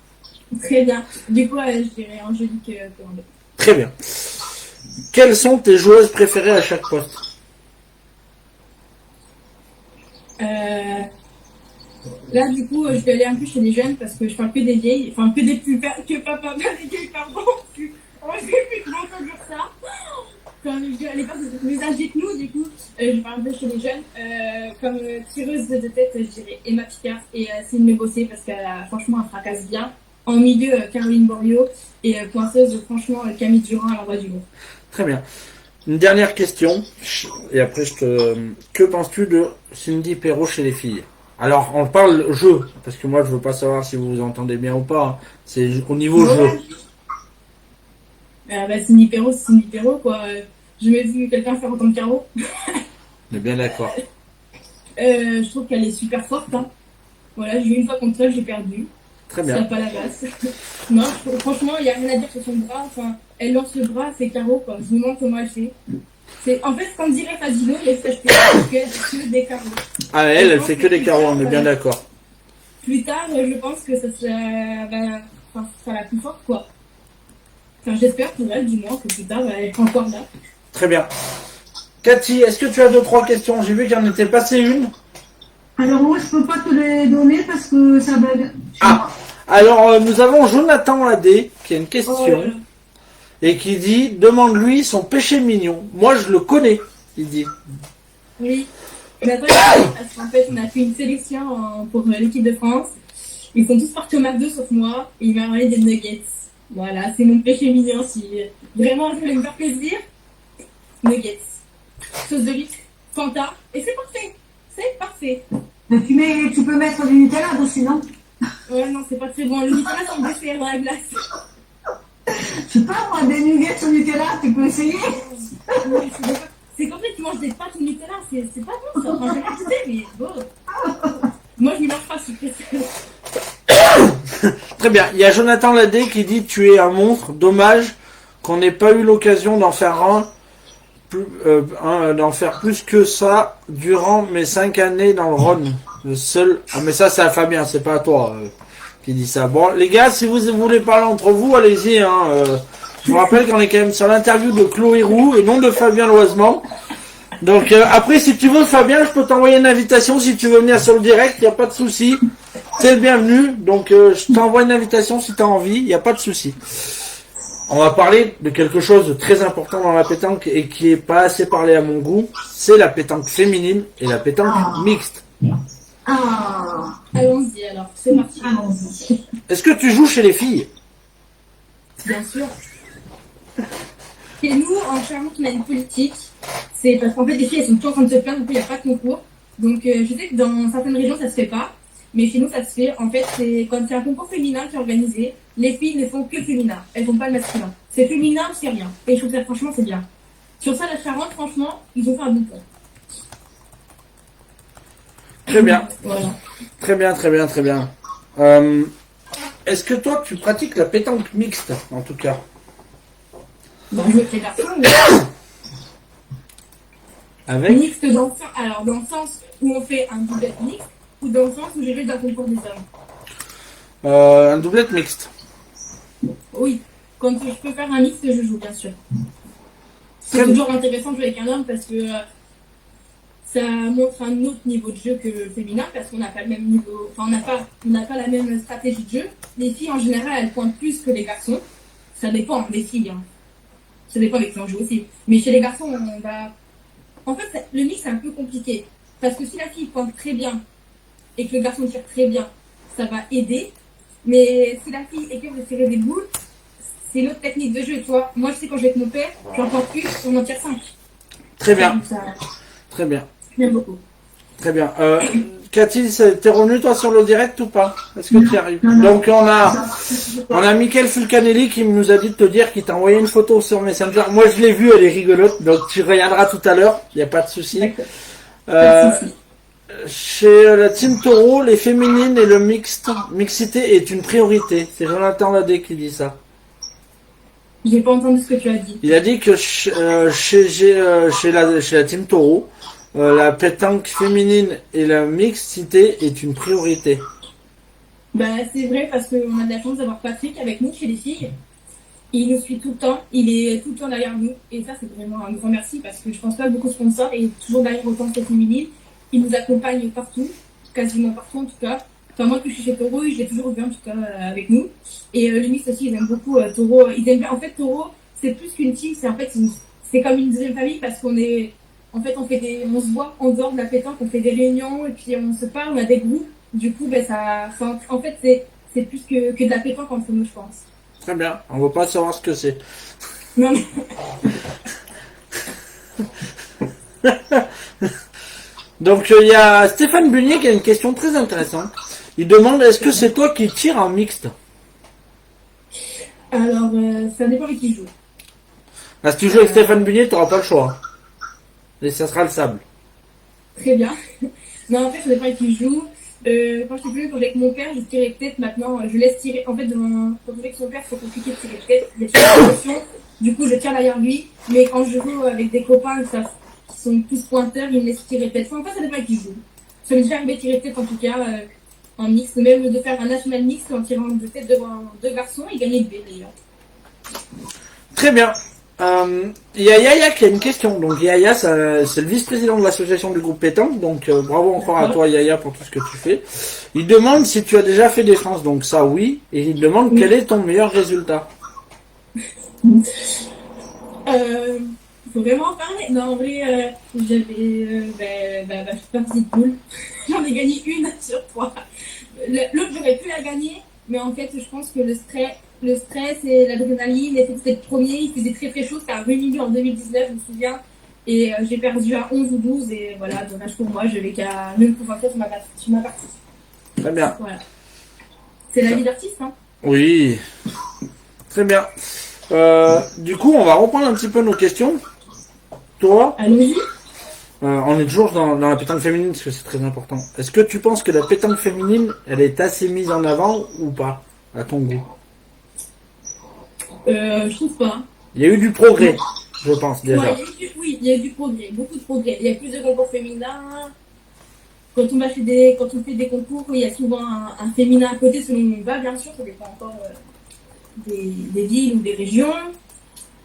Très bien. Du coup, je dirais Angélique Colombia. Très bien. Quelles sont tes joueuses préférées à chaque poste? Là, du coup, je vais aller un peu chez les jeunes parce que je parle que des vieilles, enfin que des plus que pas des vieilles, pardon. Je vais plus comment dire ça. Comme à l'époque, vous êtes plus âgés que nous, du coup, je parle un peu chez les jeunes. Comme tireuse de tête, je dirais Emma Picard et Céline Bossé parce qu'elle franchement, elle fracasse bien. En milieu, Caroline Borio et pointeuse, franchement, Camille Durand à l'envoi du jour. Très bien. Une dernière question, et après Que penses-tu de Cindy Perrault chez les filles? Alors, on parle jeu, parce que moi je veux pas savoir si vous vous entendez bien ou pas. C'est au niveau jeu. Cindy Perrault, c'est Cindy Perrault, quoi. J'ai jamais vu quelqu'un faire autant de carreaux. On est bien d'accord. Je trouve qu'elle est super forte. Hein. Voilà, j'ai eu une fois contre elle, j'ai perdu. Très bien. Ça n'a pas la base. Non, franchement, il n'y a rien à dire sur son bras. Enfin, elle lance le bras, c'est carreaux, quoi. Je me demande comment elle fait. En fait, quand on dirait Fadino, il y a ce qu'elle fait des carreaux. Ah, elle fait que des carreaux, on est bien d'accord. Plus tard, je pense que ça sera la plus forte, quoi. Enfin, j'espère pour elle, du moins, que plus tard, elle est encore là. Très bien. Cathy, est-ce que tu as 2-3 questions? J'ai vu qu'il en était passé une. Alors moi, je peux pas te les donner parce que ça bug. Ah, alors nous avons Jonathan Adé qui a une question et qui dit demande-lui son péché mignon. Moi, je le connais, il dit. Oui. Parce qu'en fait, on a fait une sélection pour l'équipe de France. Ils sont tous partis au McDo sauf moi et il m'a ramené des nuggets. Voilà, c'est mon péché mignon. Si vraiment je voulais me faire plaisir, nuggets. Sauce de huître, Fanta, et c'est parfait. C'est parfait. Mais tu peux mettre du Nutella dessus, non? Ouais, non, c'est pas très bon. Le Nutella, c'est un dessert dans la glace. Je sais pas, moi, des nuggets au Nutella, tu peux essayer? C'est qu'en fait, tu manges des pâtes au Nutella, c'est pas bon ça. Enfin, je l'ai mais bon. Moi, je n'y marche pas, Très bien. Il y a Jonathan Ladé qui dit tu es un monstre. Dommage qu'on n'ait pas eu l'occasion d'en faire d'en faire plus que ça durant mes 5 années dans le Rhône. Le seul. Ah, mais ça, c'est à Fabien, c'est pas à toi qui dit ça. Bon, les gars, si vous voulez parler entre vous, allez-y. Je vous rappelle qu'on est quand même sur l'interview de Chloé Roux et non de Fabien Loisement. Donc après, si tu veux, Fabien, je peux t'envoyer une invitation si tu veux venir sur le direct, il n'y a pas de souci. C'est le bienvenu. Donc je t'envoie une invitation si tu as envie, il n'y a pas de souci. On va parler de quelque chose de très important dans la pétanque et qui est pas assez parlé à mon goût, c'est la pétanque féminine et la pétanque mixte. Allons-y alors, c'est parti. Allons-y. Est-ce que tu joues chez les filles? Bien sûr. Et nous, en Charente, on a une politique. C'est parce qu'en fait, les filles, elles sont toujours en train de se plaindre, donc il n'y a pas de concours. Donc, je sais que dans certaines régions, ça se fait pas. Mais chez nous, ça se fait. En fait, c'est quand c'est un concours féminin qui est organisé, les filles ne font que féminin. Elles font pas le masculin. C'est féminin, c'est rien. Et je trouve que franchement, c'est bien. Sur ça, la Charente, franchement, ils ont fait un bon point. Très bien. Voilà. Très bien, très bien, très bien. Est-ce que toi, tu pratiques la pétanque mixte, en tout cas? Bon, je me fais garçon, mais... Avec Mixte dans le sens où on fait un doublette mixte ou dans le sens où j'ai fait d'un concours des hommes. un doublette mixte. Oui, quand je peux faire un mix, je joue, bien sûr. C'est toujours intéressant de jouer avec un homme parce que ça montre un autre niveau de jeu que le féminin parce qu'on n'a pas le même niveau, enfin on n'a pas la même stratégie de jeu. Les filles en général elles pointent plus que les garçons. Ça dépend des filles. Hein. Ça dépend avec qui on joue aussi. Mais chez les garçons on va. En fait le mix c'est un peu compliqué parce que si la fille pointe très bien et que le garçon tire très bien, ça va aider. Mais si la fille est capable de tirer des boules, c'est une autre technique de jeu, tu vois. Moi je sais quand je vais avec mon père, j'en pointe plus, on en tire 5. Très bien. Ça, Très bien. j'aime beaucoup. Très bien. Cathy, t'es revenu toi sur le direct ou pas? Est-ce que tu y arrives? Non. Donc on a Michael Fulcanelli qui nous a dit de te dire qu'il t'a envoyé une photo sur Messenger. Moi je l'ai vue, elle est rigolote, donc tu regarderas tout à l'heure, il n'y a pas de souci. Chez la Team Taureau, les féminines et le mixité est une priorité. C'est Jonathan Ladé qui dit ça. J'ai pas entendu ce que tu as dit. Il a dit que chez la Team Taureau, la pétanque féminine et la mixité est une priorité. Bah, c'est vrai parce qu'on a de la chance d'avoir Patrick avec nous chez les filles. Il nous suit tout le temps, il est tout le temps derrière nous. Et ça, c'est vraiment un grand merci parce que je pense pas que beaucoup de sponsors et toujours derrière autant que féminine. Il nous accompagne partout, quasiment partout en tout cas. Enfin, moi, que je suis chez Taureau, je l'ai toujours vu en tout cas avec nous. Et le mix aussi, ils aiment beaucoup Taureau. Ils aiment bien. En fait, Taureau, c'est plus qu'une team, c'est comme une deuxième famille parce qu'on est. En fait, on se voit en dehors de la pétanque, on fait des réunions et puis on se parle, on a des groupes. Du coup, ben, en fait, c'est plus que de la pétanque entre nous, je pense. Très bien, on va pas savoir ce que c'est. Non, mais... Donc il y a Stéphane Bunier qui a une question très intéressante. Il demande est-ce que c'est toi qui tires en mixte? Alors, ça dépend avec qui je joue. Là, si tu joues avec Stéphane Bunier, tu n'auras pas le choix. Et ça sera le sable. Très bien. Non, en fait, ça dépend avec qui je joue. Quand je suis avec mon père, je tirais tête maintenant. Je laisse tirer. En fait, quand je joue avec son père, c'est compliqué de tirer tête. Il y a toujours une pression. Du coup, je tire derrière lui. Mais quand je joue avec des copains qui sont plus pointeurs, ils me laissent tirer tête. Enfin, en fait, ça dépend avec qui je joue. Ça m'est déjà arrivé de tirer tête en tout cas. En mix, même de faire un national mix en tirant de tête devant deux garçons et gagner de B d'ailleurs. Très bien. Il y a Yaya qui a une question. Donc Yaya, c'est le vice-président de l'association du groupe pétanque. Donc bravo encore à toi Yaya pour tout ce que tu fais. Il demande si tu as déjà fait des France. Donc ça oui. Et il demande quel est ton meilleur résultat. Faut vraiment en parler. Non, en vrai, j'avais je suis partie de poule. J'en ai gagné une sur 3. L'autre, j'aurais pu la gagner, mais en fait, je pense que le stress et l'adrénaline, et c'était le premier, il faisait très très chaud, c'était à Rimini en 2019, je me souviens, et j'ai perdu à 11 ou 12, et voilà, dommage pour moi, je n'avais qu'à même pouvoir faire sur ma partie. Très bien. Voilà. C'est la vie d'artiste, hein. Oui. Très bien. Du coup, on va reprendre un petit peu nos questions. Toi, Allons-y. on est toujours dans la pétanque féminine parce que c'est très important. Est-ce que tu penses que la pétanque féminine, elle est assez mise en avant ou pas, à ton goût? Je trouve pas. Il y a eu du progrès, je pense déjà. Ouais, oui, il y a eu du progrès, beaucoup de progrès. Il y a plus de concours féminins. Quand on fait des concours, il y a souvent un féminin à côté selon où on va, bien sûr, ça dépend encore des villes ou des régions.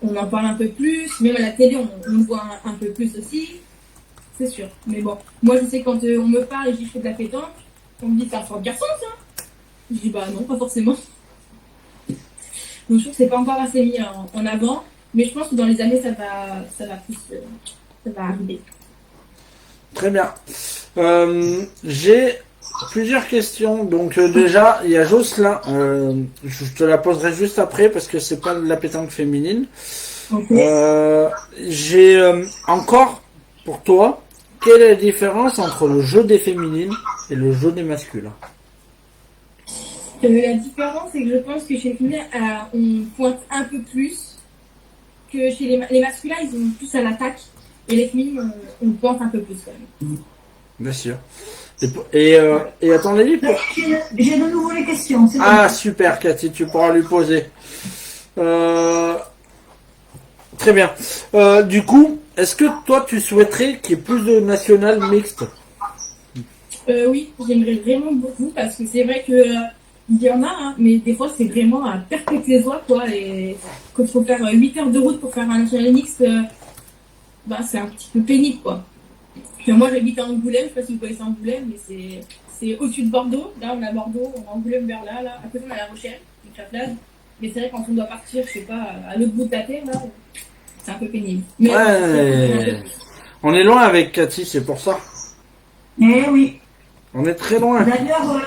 On en parle un peu plus, même à la télé, on voit un peu plus aussi. C'est sûr. Mais bon, moi je sais quand on me parle et je dis je fais de la pétanque, on me dit c'est un fort garçon ça. Je dis bah non, pas forcément. Donc je trouve que c'est pas encore assez mis en avant, mais je pense que dans les années ça va arriver. Très bien. J'ai plusieurs questions. Donc déjà, il y a Jocelyn. Je te la poserai juste après parce que c'est pas de la pétanque féminine. Okay. J'ai encore pour toi, quelle est la différence entre le jeu des féminines et le jeu des masculins? La différence, c'est que je pense que chez les féminins, on pointe un peu plus que chez les masculins, ils ont plus à l'attaque. Et les féminines, on pointe un peu plus quand même. Bien sûr. Et à ton avis J'ai de nouveau les questions. Ah, bon. Super, Cathy, tu pourras lui poser. Très bien. Du coup, est-ce que toi, tu souhaiterais qu'il y ait plus de nationales mixtes? Oui, j'aimerais vraiment beaucoup parce que c'est vrai que il y en a, hein, mais des fois, c'est vraiment à perpétuer les oies, quoi. Et quand il faut faire 8 heures de route pour faire un national mixte, bah, c'est un petit peu pénible, quoi. Moi, j'habite à Angoulême, je sais pas si vous connaissez Angoulême, mais c'est au-dessus de Bordeaux. Là, on a Bordeaux, on a Angoulême vers là. À côté, on a La Rochelle, donc la plage. Mais c'est vrai, quand on doit partir, je sais pas, à l'autre bout de la terre, là, c'est un peu pénible. Mais, Ouais, on est loin avec Cathy, c'est pour ça. Eh oui. On est très loin. D'ailleurs,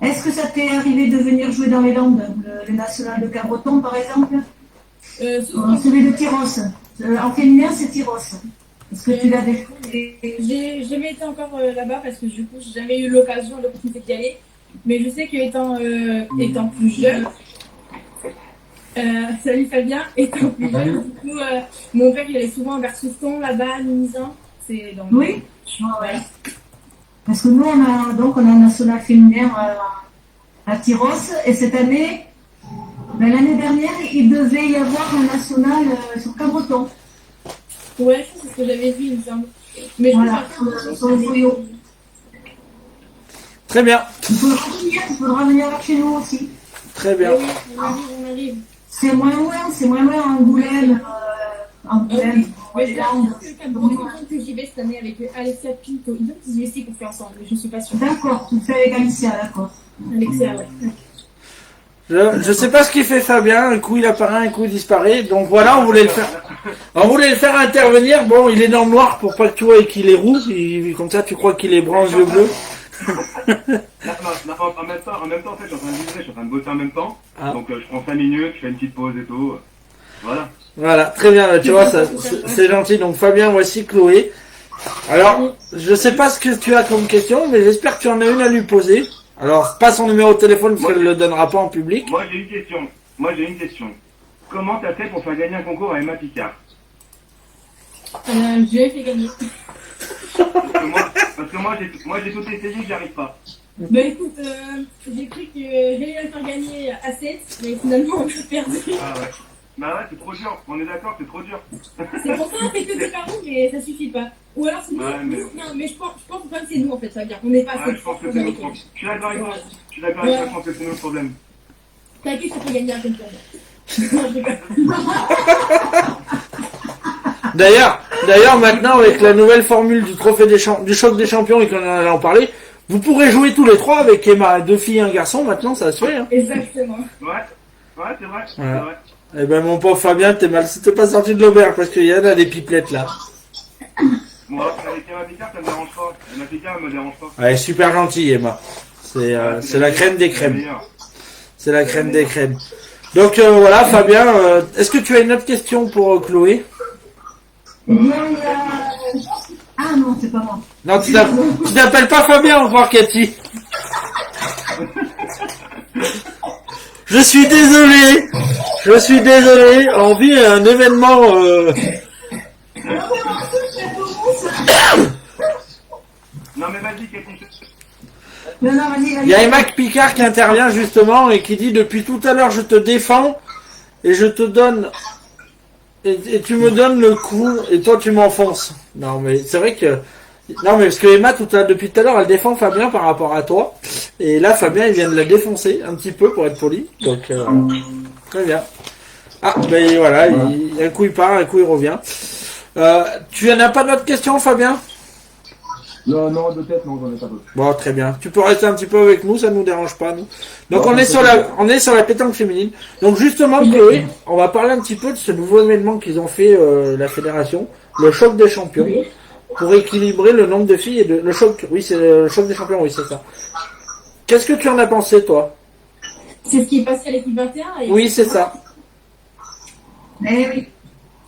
est-ce que ça t'est arrivé de venir jouer dans les Landes, le national de Cabreton, par exemple? Celui de Tyros. En féminin, c'est Tyros. Est-ce que tu l'as déjà J'ai jamais été encore là-bas parce que du coup, j'ai jamais eu l'opportunité d'y aller. Mais je sais étant plus jeune, salut Fabien, étant plus jeune, du coup, mon père il allait souvent vers Souston, là-bas, à Mimizan. C'est dans Oui. Ouais. Parce que nous, on a un national féminin à Tyros. Et cette année, l'année dernière, il devait y avoir un national sur Cabreton. Ouais, c'est ce que j'avais vu, il me semble. Mais voilà, sur le Fouillot. Très bien. Il faudra venir chez nous aussi. Très bien. Oui, on arrive. C'est moins loin, Angoulême. Angoulême, mais que j'y vais cette année avec Alexia Pinto. Il y a aussi qu'on fait ensemble, mais je ne suis pas sûre. D'accord, tu fais avec Alexia, d'accord. Alexia, ouais. Je sais pas ce qu'il fait Fabien, un coup il apparaît, un coup il disparaît, donc voilà, on voulait le faire intervenir, bon il est dans le noir pour pas que tu vois qu'il est roux, comme ça tu crois qu'il est brun aux yeux bleus. En même temps, en fait, je suis en train de vibrer, je suis en train de bosser en même temps, donc je prends 5 minutes, je fais une petite pause et tout, voilà. Voilà, très bien, tu vois, c'est gentil, donc Fabien, voici Chloé. Alors, je sais pas ce que tu as comme question, mais j'espère que tu en as une à lui poser. Alors, pas son numéro de téléphone parce qu'elle ne le donnera pas en public. Moi, j'ai une question. Comment t'as fait pour faire gagner un concours à Emma Picard? Je l'ai fait gagner. Parce que moi, j'ai tout essayé, j'y arrive pas. Bah écoute, j'ai cru que j'allais le faire gagner à 7, mais finalement, on a perdu. Ah ouais. Bah ouais, c'est trop dur. On est d'accord, c'est trop dur. C'est pour ça qu'on fait que des paris, mais ça suffit pas. Ou alors c'est nous. Non, mais je pense que c'est nous en fait, ça vient. On n'est pas assez. Je pense que c'est notre problème. Je suis d'accord avec toi. Je suis d'accord avec toi, je pense que c'est notre problème. T'inquiète, je peux gagner un concours. D'ailleurs, maintenant, avec la nouvelle formule du trophée du choc des champions et qu'on en allait en parler, vous pourrez jouer tous les trois avec Emma, 2 filles et un garçon, maintenant ça se fait. Hein. Exactement. Ouais, c'est vrai. Voilà. C'est vrai. Eh ben, mon pauvre Fabien, t'es pas sorti de l'auberge parce qu'il y en a des pipelettes là. Moi, avec Emma Picard, ça me dérange pas. Emma Picard, elle me dérange pas. Elle est super gentille, Emma. C'est la crème des crèmes. C'est la crème des crèmes. Donc voilà, Fabien, est-ce que tu as une autre question pour Chloé? Ah non, c'est pas moi. Non, tu t'appelles pas Fabien encore, Cathy. Je suis désolé, on vit un événement... Non mais vas-y, Cathy. Il y a Emma Picard qui intervient justement et qui dit depuis tout à l'heure je te défends et je te donne... Et tu me donnes le coup et toi tu m'enfonces. Non mais c'est vrai que... Non mais parce que Emma depuis tout à l'heure elle défend Fabien par rapport à toi. Et là Fabien il vient de la défoncer un petit peu pour être poli. Donc très bien. Ah ben voilà, un coup il part, un coup il revient. Tu en as pas d'autres questions Fabien? Non, de tête, non, j'en ai pas d'autres. Bon, très bien. Tu peux rester un petit peu avec nous, ça nous dérange pas, nous. Donc, on est sur la pétanque féminine. Donc, justement, Chloé, on va parler un petit peu de ce nouveau événement qu'ils ont fait, la fédération, le choc des champions, pour équilibrer le nombre de filles et le choc, oui, c'est le choc des champions, oui, c'est ça. Qu'est-ce que tu en as pensé, toi? C'est ce qui est passé à l'équipe 21. Oui, c'est ça. Eh oui.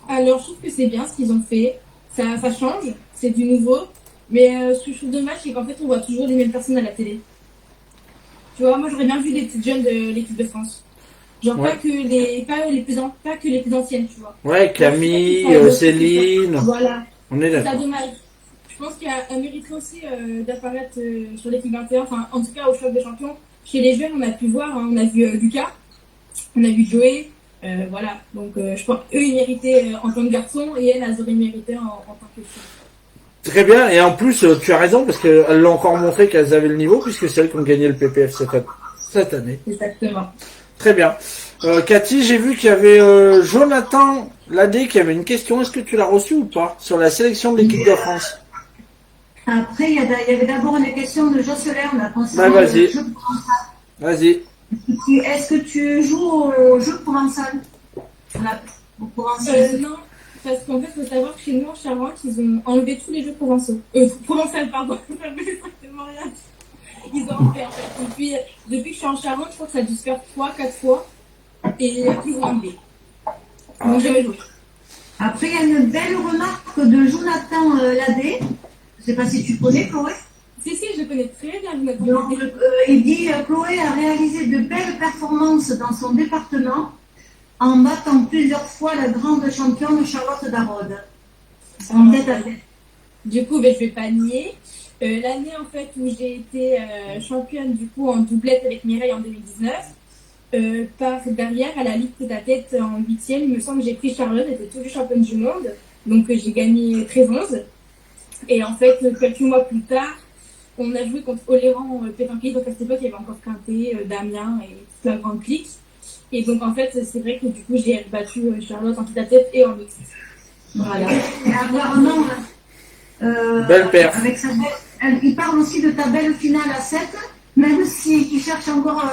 Alors, je trouve que c'est bien ce qu'ils ont fait. Ça change, c'est du nouveau. Mais ce que je trouve dommage, c'est qu'en fait, on voit toujours les mêmes personnes à la télé. Tu vois, moi, j'aurais bien vu des petites jeunes de l'équipe de France. Genre, pas que les plus anciennes, tu vois. Ouais, Camille, Céline. Voilà. On est d'accord. C'est dommage. Je pense qu'elle mériterait aussi d'apparaître sur l'équipe 21. Enfin, en tout cas, au choc des champions. Chez les jeunes, on a pu voir, hein, on a vu Lucas, on a vu Joey. Voilà. Donc, je pense qu'eux, ils méritaient en tant que garçon et elles auraient mérité en tant que fille. Très bien, et en plus, tu as raison, parce qu'elles l'ont encore montré qu'elles avaient le niveau, puisque c'est elles qui ont gagné le PPF cette année. Exactement. Très bien. Cathy, j'ai vu qu'il y avait Jonathan Ladé qui avait une question. Est-ce que tu l'as reçue ou pas sur la sélection de l'équipe de France? Après, il y avait d'abord une question de Jocelyn là, concernant Bah, vas-y. le jeu provençal. Vas-y. Est-ce que tu joues au jeu provençal? Au provençal. Non, parce qu'en fait, il faut savoir que chez nous en Charente, ils ont enlevé tous les jeux provençaux. Provençal, pardon. Exactement rien. Ils ont enlevé en fait. Depuis que je suis en Charente, je crois que ça a dû se faire 3-4 fois. Et ils ont enlevé. Donc je vais jouer. Après, il y a une belle remarque de Jonathan Ladé. Je ne sais pas si tu connais, Chloé. Si, je connais très bien. Donc, il dit Chloé a réalisé de belles performances dans son département en battant plusieurs fois la grande championne Charlotte Darrode. En tête à tête. Du coup, je vais pas nier. L'année en fait où j'ai été championne du coup en doublette avec Mireille en 2019, par derrière à la Ligue tête à tête en 8e, il me semble que j'ai pris Charlotte, elle était toujours championne du monde, donc j'ai gagné 13-11. Et en fait, quelques mois plus tard, on a joué contre Oléran Pétanquille, donc à cette époque il y avait encore Quintet, Damien et toute la grande clique. Et donc en fait, c'est vrai que du coup j'ai battu Charlotte en tête à tête et en mixte. Voilà. Et apparemment, Belle perf. avec il parle aussi de ta belle finale à 7, même si tu cherches encore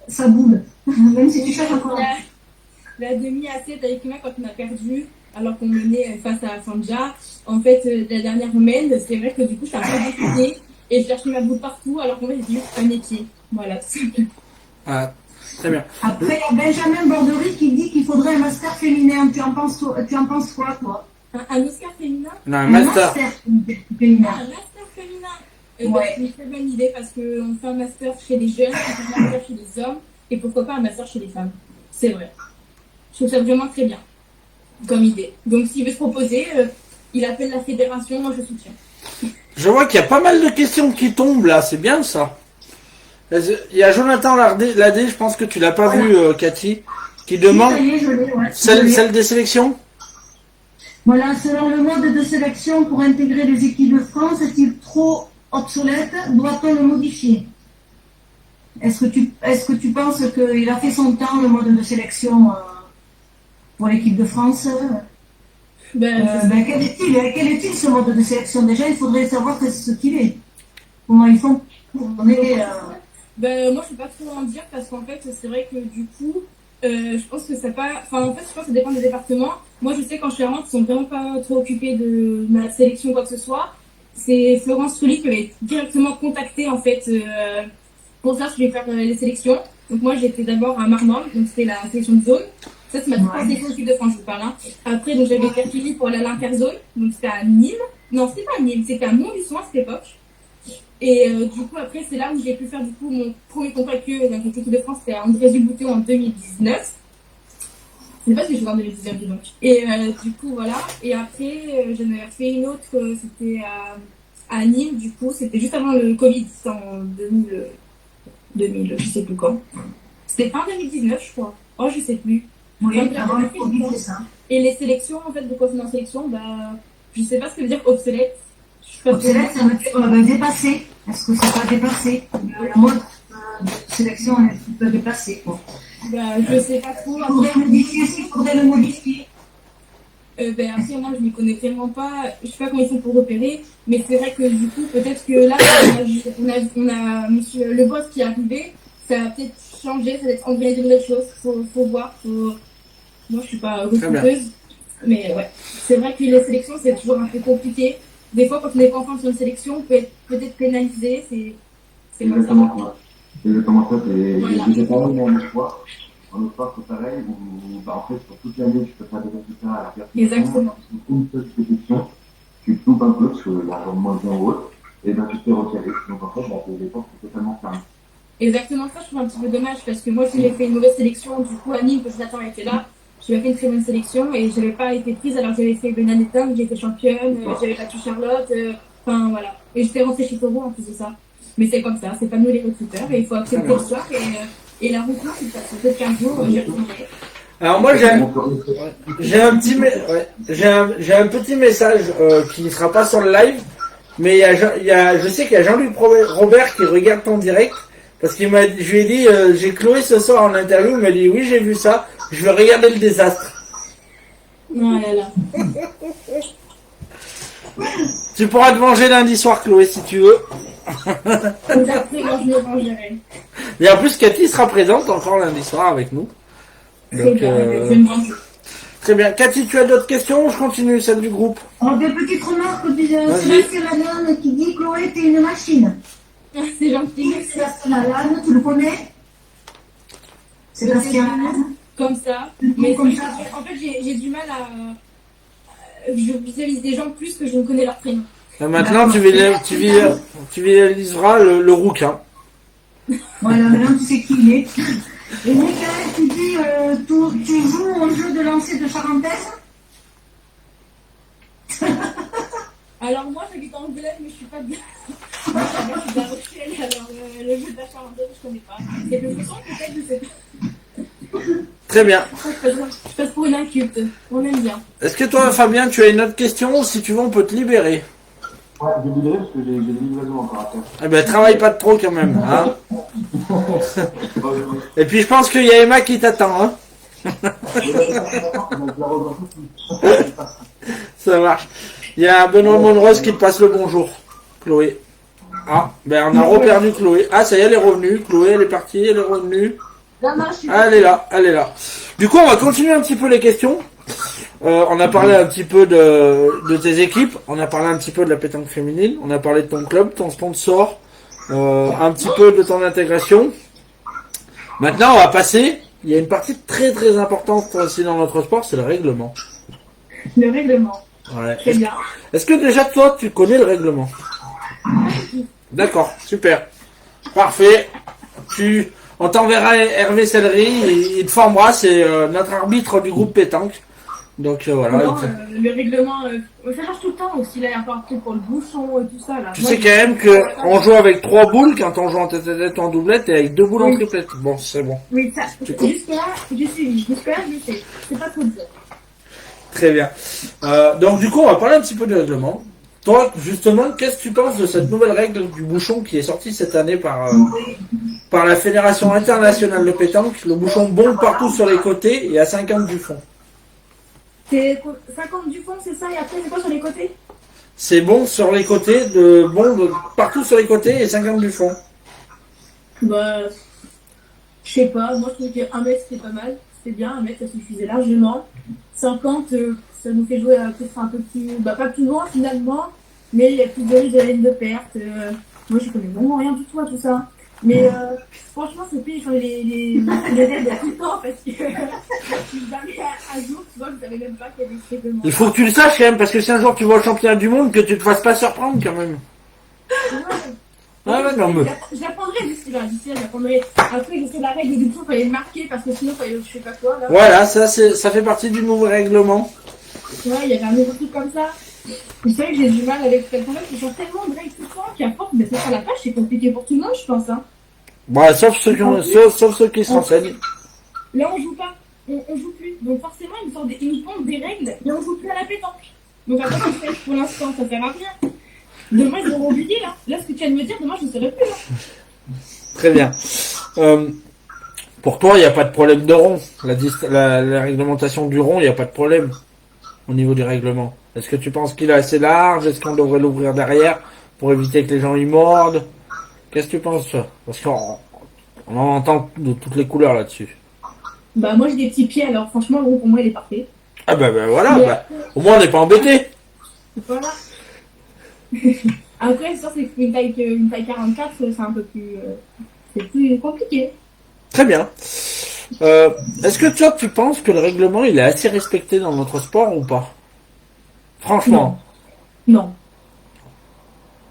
sa boule. Même si tu cherches encore. La demi à 7 avec Emma quand on a perdu, alors qu'on menait face à Sanja. En fait, la dernière semaine, c'est vrai que du coup, ça a un peu compliqué. Et je cherchais ma boule partout, alors qu'en fait, j'ai dit un métier. Voilà, tout simplement. Ah, très bien. Après, il y a Benjamin Bordery qui dit qu'il faudrait un master féminin. Tu en penses quoi, toi? Un Oscar féminin? Non, un master. Féminin. Un master féminin. Ouais. C'est une très bonne idée parce qu'on fait un master chez les jeunes, on fait un master chez les hommes, et pourquoi pas un master chez les femmes. C'est vrai. Je trouve ça vraiment très bien comme idée. Donc s'il veut se proposer, il appelle la fédération, moi je soutiens. Je vois qu'il y a pas mal de questions qui tombent là, c'est bien ça. Il y a Jonathan Ladé, je pense que tu l'as pas vu, Cathy, qui demande Ça y est, je l'ai, ouais. celle des sélections. Voilà, selon le mode de sélection pour intégrer les équipes de France, est-il trop obsolète? Doit-on le modifier? Est-ce que tu penses qu'il a fait son temps, le mode de sélection pour l'équipe de France? Quel est-il ce mode de sélection? Déjà, il faudrait savoir ce qu'il est. Comment ils font pour donner... moi, je ne peux pas trop en dire parce qu'en fait, c'est vrai que du coup, je pense que ça pas... Enfin, en fait, je pense que ça dépend des départements. Moi, je sais qu'en Charente, ils sont vraiment pas trop occupés de ma sélection ou quoi que ce soit. C'est Florence Trulli qui avait directement contacté, en fait, pour ça, je vais faire les sélections. Donc moi, j'étais d'abord à Marmande, donc c'était la sélection de zone. Ça, c'est ma première sélection d'équipe de France, je vous parle. Hein. Après, donc j'avais Perpignan pour aller à l'interzone, donc c'était à Nîmes. Non, c'était pas à Nîmes, c'était à Montluçon à cette époque. Et du coup, après, c'est là où j'ai pu faire du coup mon premier contact avec eux, avec l'équipe de France, c'était à André-Zubouteau en 2019. Je sais pas si je suis en 2019, donc. Et du coup, voilà. Et après, j'en avais fait une autre, c'était à Nîmes, du coup, c'était juste avant le Covid, c'était en 2000, je sais plus quand. C'était fin 2019, je crois. Oh, je sais plus. Oui, avant le Covid, c'est ça. Et les sélections, en fait, de quoi c'est en sélection, je sais pas ce que veut dire obsolète. Obsolète, ça veut dire dépassé. Est-ce que c'est pas dépassé? Le mode de sélection est un peu dépassé, quoi. Je sais pas trop. Il faudrait le modifier. Après, moi, je m'y connais vraiment pas. Je sais pas comment ils font pour repérer, mais c'est vrai que du coup, peut-être que là, on a monsieur Le Boss qui est arrivé, ça va peut-être changer, ça va être engrainer de nouvelles choses. Faut voir. Moi, je suis pas recruteuse, mais ouais. C'est vrai que les sélections, c'est toujours un peu compliqué. Des fois, quand on n'est pas enfant sur une sélection, on peut être peut-être pénalisé. C'est comme ça. C'est exactement ça. Voilà. J'ai pas mis mon espoir. En sport, c'est pareil, où en fait, sur toute l'année, tu peux faire des résultats à la personne. Exactement. Une seule compétition, tu te loupes un peu, parce que l'argent de moins bien ou autre, et ben tu te fais retirer. Donc en fait, les portes sont totalement fermées. Exactement ça, je trouve un petit peu dommage, parce que moi, si j'ai fait une mauvaise sélection, du coup, à Nîmes, que Jonathan était là, j'avais fait une très bonne sélection, et je n'avais pas été prise, alors j'avais fait Benadetta, j'ai été championne, j'avais battu Charlotte, enfin voilà. Et j'étais rentrée chez Taureau en plus de ça. Mais c'est comme ça, c'est pas nous les recruteurs, et il faut accepter l'histoire, et la route, c'est ça, peut-être qu'un jour, j'y retournerai. Alors moi j'ai un petit message qui ne sera pas sur le live, mais je sais qu'il y a Jean-Luc Robert qui regarde ton direct Parce je lui ai dit, j'ai Chloé ce soir en interview, il m'a dit, oui, j'ai vu ça, je vais regarder le désastre. Oh là là. Tu pourras te venger lundi soir, Chloé, si tu veux. Exactement, je me vengerai. Et en plus, Cathy sera présente encore lundi soir avec nous. Très bien, je vais me venger. Très bien. Cathy, tu as d'autres questions ou je continue celle du groupe? En deux petites remarques de Vas-y. Sébastien Lalanne qui dit Chloé, t'es une machine. C'est gentil. Sébastien Lalanne, tu le connais? Sébastien Lalanne. Comme ça. Mais comme c'est- ça. En fait, j'ai du mal à. Je visualise des gens plus que je ne connais leur prénom. Et maintenant, tu visualiseras le rouquin. Voilà, maintenant tu sais qui il est. Et Michael qui dit tu joues au jeu de lancer de charentaise? Alors moi, j'habite en Angoulême, mais je suis pas bien. Moi, je suis de La Rochelle, alors le jeu de la Charentaise, je connais pas. C'est le son, peut-être, je sais pas. Très bien. Je passe pour une inculte. On aime bien. Est-ce que toi, Fabien, tu as une autre question ou si tu veux, on peut te libérer? Ouais, je vais libérer parce que j'ai des livraisons encore à faire. Eh ben, travaille pas trop quand même, hein. Et puis, je pense qu'il y a Emma qui t'attend, hein. Ça marche. Il y a Benoît Monrose qui te passe le bonjour, Chloé. Ah, ben on a reperdu Chloé. Ah, ça y est, elle est revenue. Chloé, elle est partie, elle est revenue. Ah, elle est là, elle est là. Du coup, on va continuer un petit peu les questions. On a parlé un petit peu de tes équipes. On a parlé un petit peu de la pétanque féminine. On a parlé de ton club, ton sponsor. Un petit peu de ton intégration. Maintenant, on va passer. Il y a une partie très très importante aussi dans notre sport, c'est le règlement. Le règlement. Ouais. Très bien. Est-ce que déjà toi tu connais le règlement? D'accord, super. Parfait. On t'enverra Hervé Sellery, il te formera, c'est notre arbitre du groupe pétanque. Donc voilà. Non, le règlement, ça change tout le temps aussi. Là, il y a encore un truc pour le bouchon et tout ça. Là. Tu sais quand même qu'on joue avec 3 boules quand on joue en tête-à-tête ou en doublette et avec 2 boules en triplette. Bon, c'est bon. Oui, ça. Jusque-là, je suis. Jusque-là, je sais. C'est pas trop dur. Très bien. Donc du coup, on va parler un petit peu du règlement. Toi, justement, qu'est-ce que tu penses de cette nouvelle règle du bouchon qui est sortie cette année par la Fédération internationale de pétanque? Le bouchon bombe partout sur les côtés et à 50 du fond. C'est 50 du fond, c'est ça, et après, c'est quoi sur les côtés? C'est bon sur les côtés, bombe partout sur les côtés et 50 du fond. Bah, je sais pas, moi je trouve que 1 mètre c'était pas mal, c'était bien, 1 mètre ça suffisait largement. 50, ça nous fait jouer peut-être un peu plus, bah pas plus loin finalement, mais il y a plus de risque de la ligne de perte. Moi je connais vraiment rien du tout à tout ça. Mais franchement, c'est pire quand les aides tout le temps parce que jamais un jour, tu vois, vous savez même pas qu'il y a des règlements. Il faut que tu le saches quand même, parce que si un jour tu vois le championnat du monde, que tu te fasses pas surprendre quand même. Ah ouais, non, mais... Je l'apprendrai d'ici là, j'apprendrai. Après, je sais la règle du coup, il fallait le marquer parce que sinon, il fallait je sais pas quoi. Là. Voilà, ça fait partie du nouveau règlement. Ouais, il y avait un nouveau truc comme ça. Vous savez que j'ai du mal avec cette personne qui sont tellement de règles tout le temps qu'à force de mettre ça à la page, c'est compliqué pour tout le monde, je pense. Hein. Bah, sauf ceux qui se renseignent. Là, on joue pas. On joue plus. Donc forcément, ils nous font des règles, mais on joue plus à la pétanque. Donc après, on fait pour l'instant, ça sert à rien. Demain, ils auront oublié, là. Là, ce que tu viens de me dire, demain, je ne saurais plus, là. Très bien. Pour toi, il n'y a pas de problème de rond. La réglementation du rond, il n'y a pas de problème au niveau du règlement. Est-ce que tu penses qu'il est assez large? Est-ce qu'on devrait l'ouvrir derrière pour éviter que les gens y mordent? Qu'est-ce que tu penses, ça? Parce qu'on en entend de toutes les couleurs là-dessus. Bah, moi, j'ai des petits pieds, alors franchement, le rond, pour moi, il est parfait. Ah bah voilà, Mais bah, au moins on n'est pas embêté. Voilà. Après, c'est sûr, c'est qu'une taille 44, c'est un peu plus... c'est plus compliqué. Très bien. Est-ce que toi, tu penses que le règlement, il est assez respecté dans notre sport ou pas? Franchement. Non.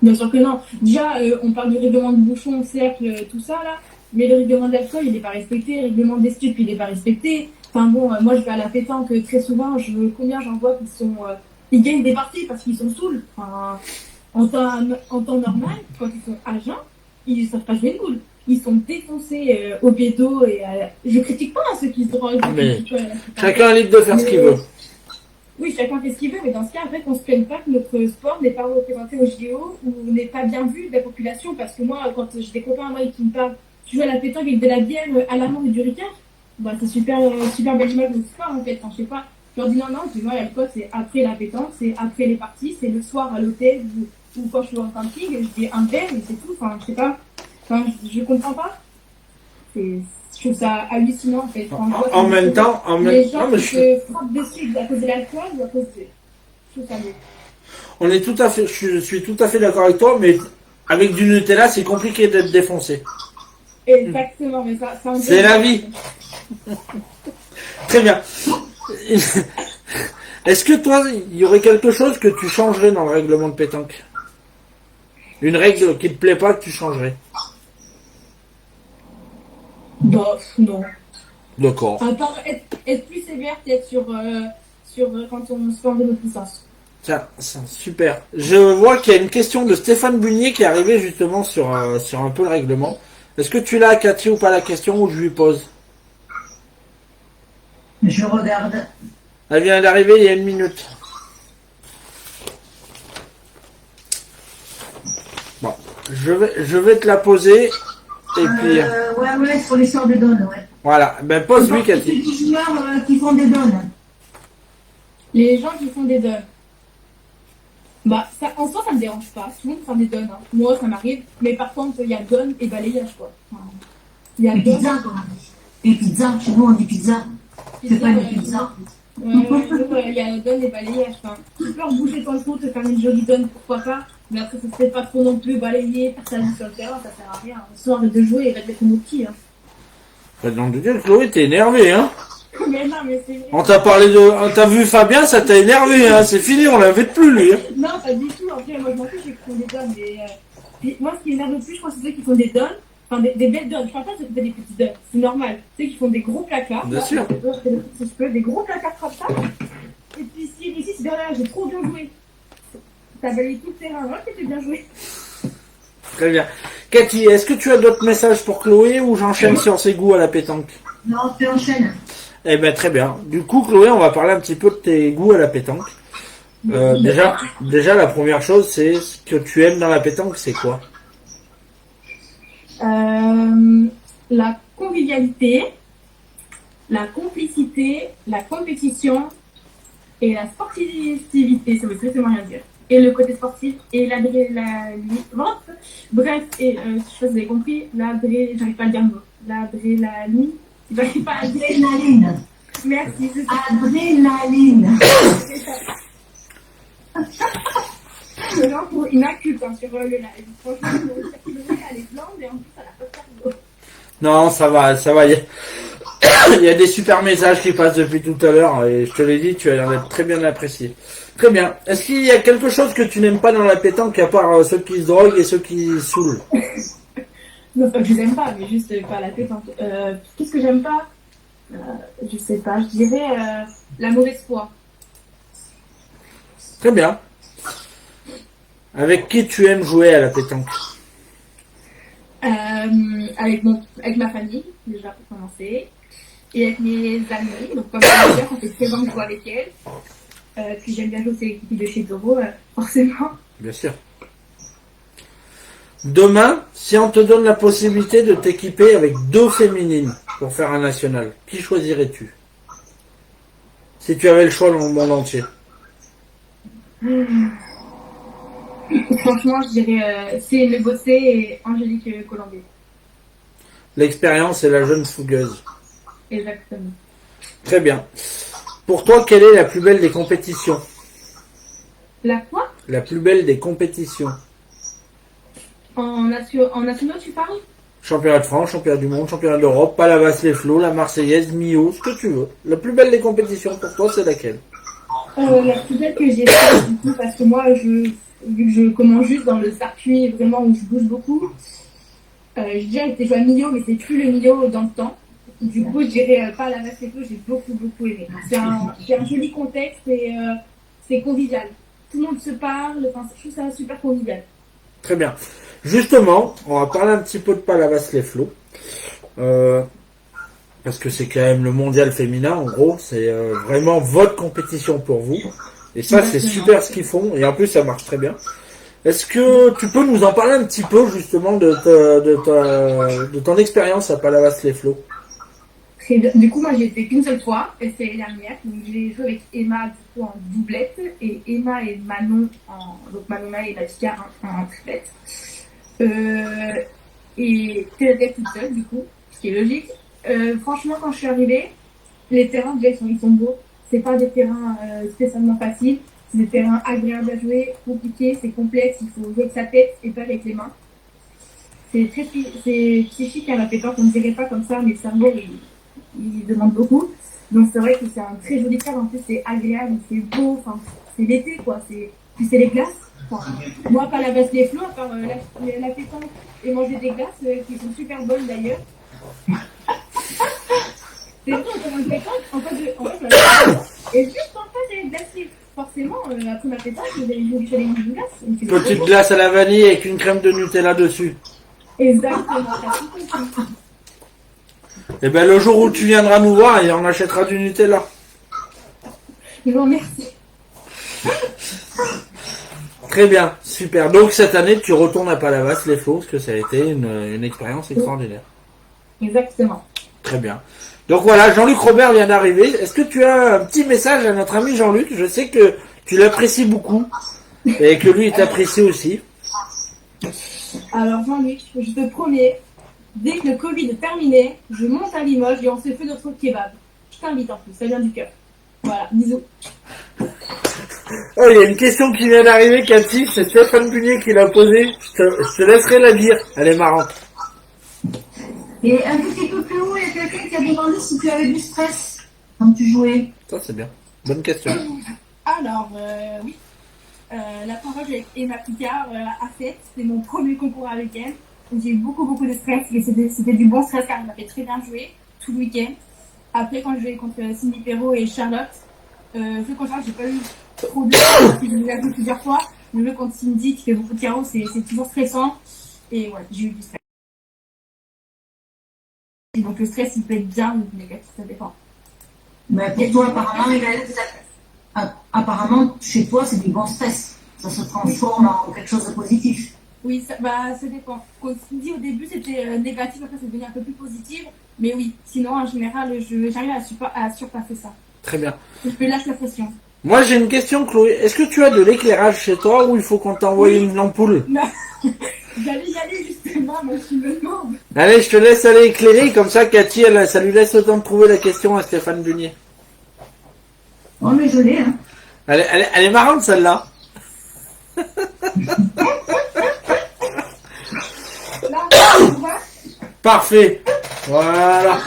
Bien sûr que non. Déjà, on parle du règlement de bouchon, cercle, tout ça, là. Mais le règlement d'alcool, il n'est pas respecté. Le règlement des stupes, il n'est pas respecté. Enfin bon, moi, je vais à la pétanque très souvent. Combien j'en vois qui sont... ils gagnent des parties parce qu'ils sont saouls. Enfin, en temps normal, quand ils sont à jeun, ils ne savent pas jouer une boule. Ils sont défoncés au bédo et je critique pas ceux qui se droguent. Mais chacun est libre de faire ce qu'il veut. Oui, chacun fait ce qu'il veut, mais dans ce cas, après, qu'on se plaigne pas que notre sport n'est pas représenté au JO ou n'est pas bien vu de la population. Parce que moi, quand j'ai des copains à moi qui me parlent tu joues à la pétanque avec de la bière à la main et du ricard. Bah, c'est super, super belle image de sport, en fait. Enfin, je sais pas. Je leur dis non, tu vois, l'alcool, c'est après la pétanque, c'est après les parties, c'est le soir à l'hôtel ou quand je suis en camping, je dis un verre et c'est tout. Enfin, je sais pas. Enfin, je comprends pas. Je trouve ça hallucinant, en fait. Enfin, En même temps, les gens qui se frappent dessus à cause de l'alcool ou à cause de... Je trouve ça beau. on est tout à fait, je suis tout à fait d'accord avec toi, mais avec du Nutella, c'est compliqué d'être défoncé. Exactement, mais ça c'est la vie. Très bien. Est-ce que toi, il y aurait quelque chose que tu changerais dans le règlement de pétanque? Une règle qui te plaît pas que tu changerais? Bah, non. D'accord. À part être plus sévère peut-être sur quand on se fait enlever notre licence. Tiens, c'est super. Je vois qu'il y a une question de Stéphane Bunier qui est arrivée justement sur un peu le règlement. Est-ce que tu l'as, Cathy, ou pas la question, ou je lui pose? Je regarde. Elle vient d'arriver il y a 1 minute. Bon, je vais te la poser. Et puis... Ouais, sur l'histoire des donnes, ouais. Voilà, ben pose-lui, Cathy. Les joueurs qui font des donnes. Les gens qui font des donnes. Bah, ça, en soi, ça me dérange pas. Tout le monde fait des donnes. Hein. Moi, ça m'arrive. Mais par contre, il y a donne et balayage, quoi. Enfin, il y a Les pizzas, quoi. Les pizzas, chez nous, on dit pizza. C'est pas des pizzas. Ouais, il y a donne et balayage. Enfin, tu peux bouger ton trou, te faire une jolie donne, pourquoi pas. Mais après, ça se fait pas trop non plus balayer, faire sa vie sur le terrain, ça sert à rien. Le soir de jouer et régler ton outil. Hein. Bah, dans le Dieu, Chloé, t'es énervé, hein? Mais non, mais c'est vrai. On t'a parlé de... On t'a vu Fabien, ça t'a énervé, hein? C'est fini, on l'invite plus, lui. Hein. Non, pas du tout. Après, moi, je m'en fiche, ceux qui font des donnes. Mais moi, ce qui m'énerve le plus, je crois, c'est ceux qui font des donnes. Enfin, des belles donnes. Je parle pas de ceux qui font des petites donnes. C'est normal. Ceux qui font des gros placards. Bien sûr. Si je peux, des gros placards comme ça. Et puis, s'ils réussissent, derrière, j'ai trop bien joué. T'as balayé tout le terrain. Ouais, c'était bien joué. Très bien. Cathy, est-ce que tu as d'autres messages pour Chloé ou j'enchaîne sur ses goûts à la pétanque? Non, tu enchaînes. Eh ben très bien. Du coup, Chloé, on va parler un petit peu de tes goûts à la pétanque. Déjà, la première chose, c'est ce que tu aimes dans la pétanque, c'est quoi? La convivialité, la complicité, la compétition et la sportivité. Ça veut strictement rien dire. Et le côté sportif et l'adrénaline. Bref, et je sais pas si vous avez compris, j'arrive pas à le dire le mot. L'adrénaline. J'arrive pas à le dire. Adrénaline. Merci, c'est ça. Adrénaline. C'est ça. C'est genre pour une inculte hein, sur le live. Franchement, elle est blonde et en plus, elle a pas de cerveau. Non, ça va. Il y a des super messages qui passent depuis tout à l'heure et je te l'ai dit, tu as l'air d'être très bien apprécié. Très bien. Est-ce qu'il y a quelque chose que tu n'aimes pas dans la pétanque à part ceux qui se droguent et ceux qui saoulent? Non, pas que je n'aime pas, mais juste pas la pétanque. Qu'est-ce que j'aime pas je sais pas, je dirais la mauvaise foi. Très bien. Avec qui tu aimes jouer à la pétanque? Avec ma famille, déjà pour commencer, et avec mes amis. Donc comme je disais, on fait 13 ans que je joue avec elles. Puis j'aime bien jouer avec l'équipe de chez Toro, forcément. Bien sûr. Demain, si on te donne la possibilité de t'équiper avec 2 féminines pour faire un national, qui choisirais-tu? Si tu avais le choix dans le monde entier. Franchement, je dirais Céline Bossé et Angélique Colombier. L'expérience et la jeune fougueuse. Exactement. Très bien. Pour toi, quelle est la plus belle des compétitions? La quoi? La plus belle des compétitions. En nationaux, tu parles? Championnat de France, championnat du monde, championnat d'Europe, Palavas-les-Flots, la Marseillaise, Millau, ce que tu veux. La plus belle des compétitions pour toi, c'est laquelle? La plus belle que j'ai faite, du coup, parce que moi, vu que je commence juste dans le circuit vraiment où je bouge beaucoup, je dirais que j'ai joué à Millau, mais c'est plus le Millau dans le temps. Du coup, je dirais pas la Masse-les-Flots, j'ai beaucoup aimé. C'est un joli contexte et c'est convivial. Tout le monde se parle, enfin, je trouve ça super convivial. Très bien. Justement, on va parler un petit peu de Palavas-les-Flots. Parce que c'est quand même le mondial féminin, en gros. C'est vraiment votre compétition pour vous. Et ça, c'est super ce qu'ils font. Et en plus, ça marche très bien. Est-ce que tu peux nous en parler un petit peu justement de ton expérience à Palavas-les-Flots? Du coup, moi, j'ai été qu'une seule fois, et c'était l'année dernière. Donc, j'ai joué avec Emma, du coup, en doublette, et Emma et Manon, donc Manon et Mathika en triplette. Et Thérèse toute seule, du coup, ce qui est logique. Franchement, quand je suis arrivée, les terrains, déjà, ils sont beaux. C'est pas des terrains spécialement faciles. C'est des terrains agréables à jouer, compliqués, c'est complexe, il faut jouer avec sa tête et pas avec les mains. C'est psychique à la pétanque, on ne dirait pas comme ça, mais le cerveau, il demande beaucoup. Donc c'est vrai que c'est un très joli cadre, en plus c'est agréable, c'est beau, enfin, c'est l'été quoi, puis c'est les glaces. Enfin, moi, pas la base des flots, à part la pétanque et manger des glaces qui sont super bonnes d'ailleurs. C'est vrai, on commence pétanque, en fait, et juste en face, il y a une glacier. Forcément, après ma pétanque, vous allez manger une glace. Petite glace à la vanille avec une crème de Nutella dessus. Exactement, t'as tout compris. Et ben le jour où tu viendras nous voir, et on achètera du Nutella. Je vous remercie. Très bien, super. Donc cette année, tu retournes à Palavas-les-Flots, parce que ça a été une expérience extraordinaire. Exactement. Très bien. Donc voilà, Jean-Luc Robert vient d'arriver. Est-ce que tu as un petit message à notre ami Jean-Luc? Je sais que tu l'apprécies beaucoup et que lui, il t'apprécie aussi. Alors Jean-Luc, je te promets, dès que le Covid est terminé, je monte à Limoges et on se fait notre kebab. Je t'invite en plus, ça vient du cœur. Voilà, bisous. Oh, il y a une question qui vient d'arriver, Cathy. C'est Stéphane Bunier qui l'a posée. Je te laisserai la dire. Elle est marrante. Et un petit peu plus haut, il y a quelqu'un qui a demandé si tu avais du stress quand tu jouais. Ça, c'est bien. Bonne question. Alors, oui. La première fois que j'ai avec Emma Picard à Fête, c'était mon premier concours avec elle. J'ai eu beaucoup de stress, mais c'était du bon stress car elle m'a fait très bien jouer tout le week-end. Après, quand je jouais contre Cindy Perrault et Charlotte, je contre Charlotte, j'ai pas eu trop de stress parce que je l'ai vu plusieurs fois. Le jeu contre Cindy qui fait beaucoup de carreaux, c'est toujours stressant. Et ouais, j'ai eu du stress. Et donc le stress, il peut être bien ou négatif, ça dépend. Mais pour toi, apparemment, chez toi, c'est du bon stress. Ça se transforme en quelque chose de positif. Oui, ça dépend. Quand Cindy, au début, c'était négatif, après, c'est devenu un peu plus positif. Mais oui, sinon, en général, j'arrive à surpasser ça. Très bien. Je peux lâcher la pression. Moi, j'ai une question, Chloé. Est-ce que tu as de l'éclairage chez toi ou il faut qu'on t'envoie une ampoule? Non. J'allais y aller justement, moi je me demande. Allez, je te laisse aller éclairer, comme ça, Cathy, ça lui laisse le temps de trouver la question à Stéphane Bunier. Oh, mais je l'ai, hein. Elle est marrante, celle-là. Là, Parfait. Voilà.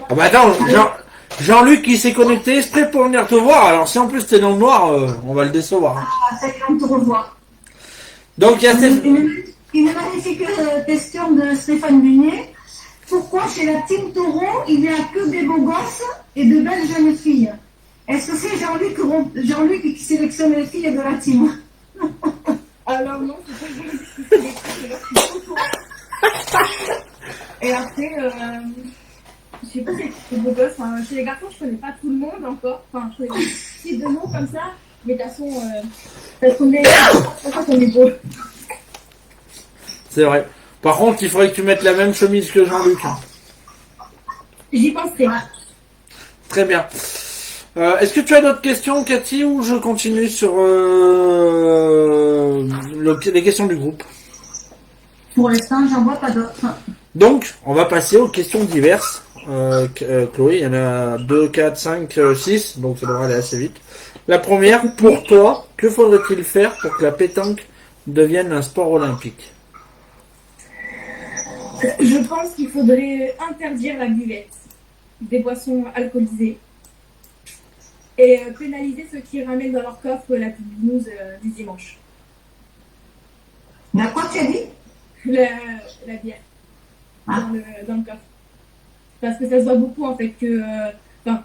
Ah bah attends, Jean-Luc qui s'est connecté exprès pour venir te voir. Alors si en plus t'es dans le noir, on va le décevoir. Hein. Ah, ça y est, on te revoit. Donc il y a Stéphane. Une magnifique question de Stéphane Bunier. Pourquoi chez la team Taureau, il n'y a que des beaux gosses et de belles jeunes filles? Est-ce que c'est Jean-Luc qui sélectionne les filles de la team? alors non, c'est pas et après, je sais pas si c'est beau gosse. Enfin, chez les garçons, je connais pas tout le monde encore. Enfin, je connais des petits de noms comme ça. Mais de toute façon, on est beau. C'est vrai. Par contre, il faudrait que tu mettes la même chemise que Jean-Luc. J'y penserai. Très bien. Est-ce que tu as d'autres questions, Cathy, ou je continue sur les questions du groupe? Pour l'instant, j'en vois pas d'autres. Donc, on va passer aux questions diverses. Chloé, il y en a 2, 4, 5, 6, donc ça devrait aller assez vite. La première, pour toi, que faudrait-il faire pour que la pétanque devienne un sport olympique? Je pense qu'il faudrait interdire la buvette des boissons alcoolisées et pénaliser ceux qui ramènent dans leur coffre la petite binouse du dimanche. Mais quoi tu as dit? La bière dans le coffre. Parce que ça se voit beaucoup en fait que, j'en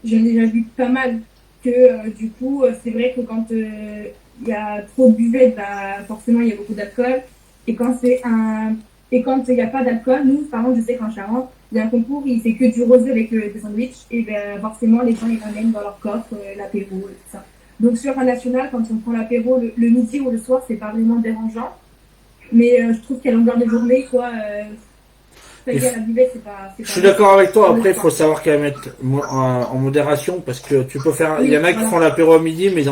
ai déjà vu pas mal que du coup c'est vrai que quand il y a trop de buvettes, bah, forcément il y a beaucoup d'alcool. Et quand il n'y a pas d'alcool, nous par exemple je sais qu'en Charente, il y a un concours, il fait que du rosé avec des sandwichs et ben forcément les gens ils ramènent dans leur coffre l'apéro et tout ça. Donc sur un national, quand on prend l'apéro le midi ou le soir, c'est pas vraiment dérangeant. Mais je trouve qu'à longueur de journée, quoi, ça y est, la buvette, c'est pas... Je suis d'accord avec toi. Après, il faut savoir qu'à mettre en modération, parce que tu peux faire. Oui, il y en a qui voilà. font l'apéro à midi, mais ils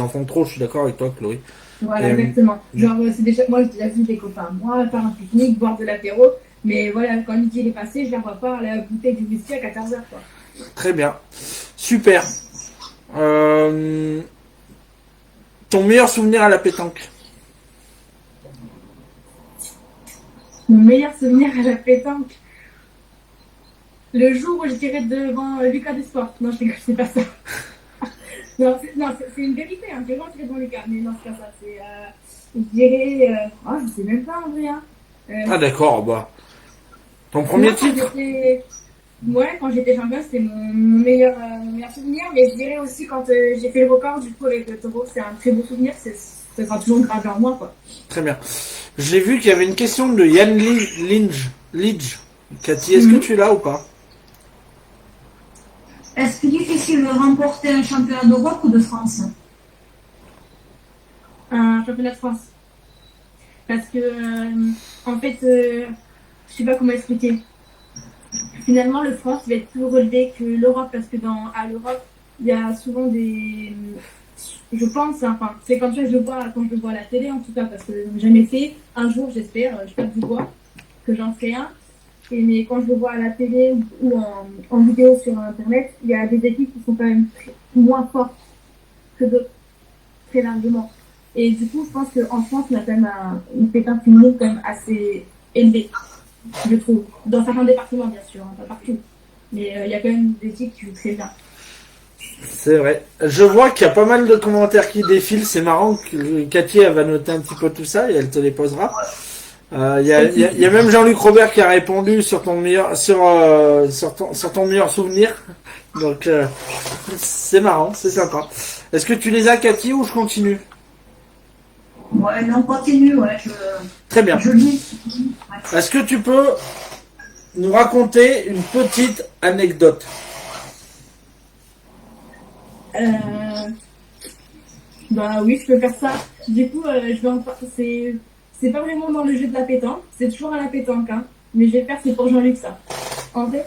en font trop. Je suis d'accord avec toi, Chloé. Voilà, exactement. Genre, c'est déjà, moi, j'ai déjà vu des copains à moi faire un pique-nique, boire de l'apéro. Mais voilà, quand le midi il est passé, je ne la vois pas à la bouteille du whisky à 14h, quoi. Très bien. Super. Ton meilleur souvenir à la pétanque? Mon meilleur souvenir à la pétanque, le jour où je dirais devant Lucas du Sport. Non, je rigole, c'est pas ça. Non, c'est une vérité, hein. J'ai vraiment tiré devant Lucas, mais non, c'est pas ça. C'est, je dirais, je sais même pas en vrai. Hein. Ah d'accord, bah. Ton premier titre? Ouais, quand j'étais championne, c'était mon meilleur souvenir, mais je dirais aussi quand j'ai fait le record, du coup, avec le taureau, c'est un très beau souvenir, ça sera toujours gravé en moi, quoi. Très bien. J'ai vu qu'il y avait une question de Yann Lidge. Cathy, est-ce que tu es là ou pas? Est-ce que c'est difficile de remporter un championnat d'Europe ou de France? Un championnat de France. Parce que, en fait, je sais pas comment expliquer. Finalement, le France va être plus relevé que l'Europe, parce que à l'Europe, il y a souvent des... Je pense, enfin, c'est comme ça que je le vois quand je le vois à la télé, en tout cas, parce que je n'ai jamais fait. Un jour, j'espère, je tape du bois, que j'en ferai un. Mais quand je le vois à la télé ou en vidéo sur Internet, il y a des équipes qui sont quand même moins fortes que d'autres, très largement. Et du coup, je pense qu'en France, on a quand même une pétanque féminine quand même assez élevée, je trouve. Dans certains départements, bien sûr, hein, pas partout. Mais il y a quand même des équipes qui jouent très bien. C'est vrai. Je vois qu'il y a pas mal de commentaires qui défilent. C'est marrant que Cathy elle va noter un petit peu tout ça et elle te les posera. Il y a même Jean-Luc Robert qui a répondu sur ton meilleur sur ton meilleur souvenir. Donc c'est marrant, c'est sympa. Est-ce que tu les as, Cathy, ou je continue? Ouais, non, continue, ouais. Très bien. Je lis. Ouais. Est-ce que tu peux nous raconter une petite anecdote? Bah oui, je peux faire ça. Du coup, je vais c'est pas vraiment dans le jeu de la pétanque, c'est toujours à la pétanque, hein. Mais je vais faire, c'est pour Jean-Luc, ça. En fait,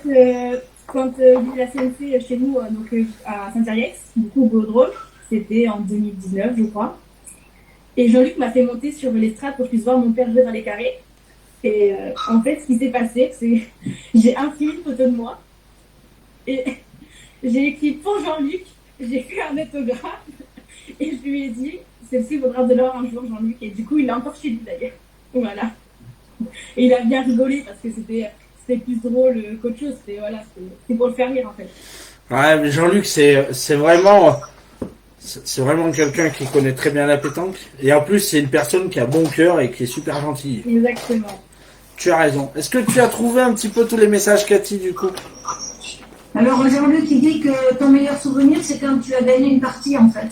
quand il y a eu la CNC chez nous, à Saint-Thierry, du coup, au Boudrôle, c'était en 2019, je crois. Et Jean-Luc m'a fait monter sur l'estrade pour que je puisse voir mon père jouer dans les carrés. Et en fait, ce qui s'est passé, c'est j'ai imprimé une photo de moi. Et j'ai écrit pour Jean-Luc, j'ai fait un autographe. Et je lui ai dit, celle-ci vaudra de l'or un jour, Jean-Luc. Et du coup, il l'a encore chez lui, d'ailleurs. Voilà. Et il a bien rigolé parce que c'était plus drôle qu'autre chose. C'était pour le faire rire, en fait. Ouais, mais Jean-Luc, c'est vraiment quelqu'un qui connaît très bien la pétanque. Et en plus, c'est une personne qui a bon cœur et qui est super gentille. Exactement. Tu as raison. Est-ce que tu as trouvé un petit peu tous les messages, Cathy, du coup? Alors, Jean-Luc, il dit que ton meilleur souvenir, c'est quand tu as gagné une partie, en fait.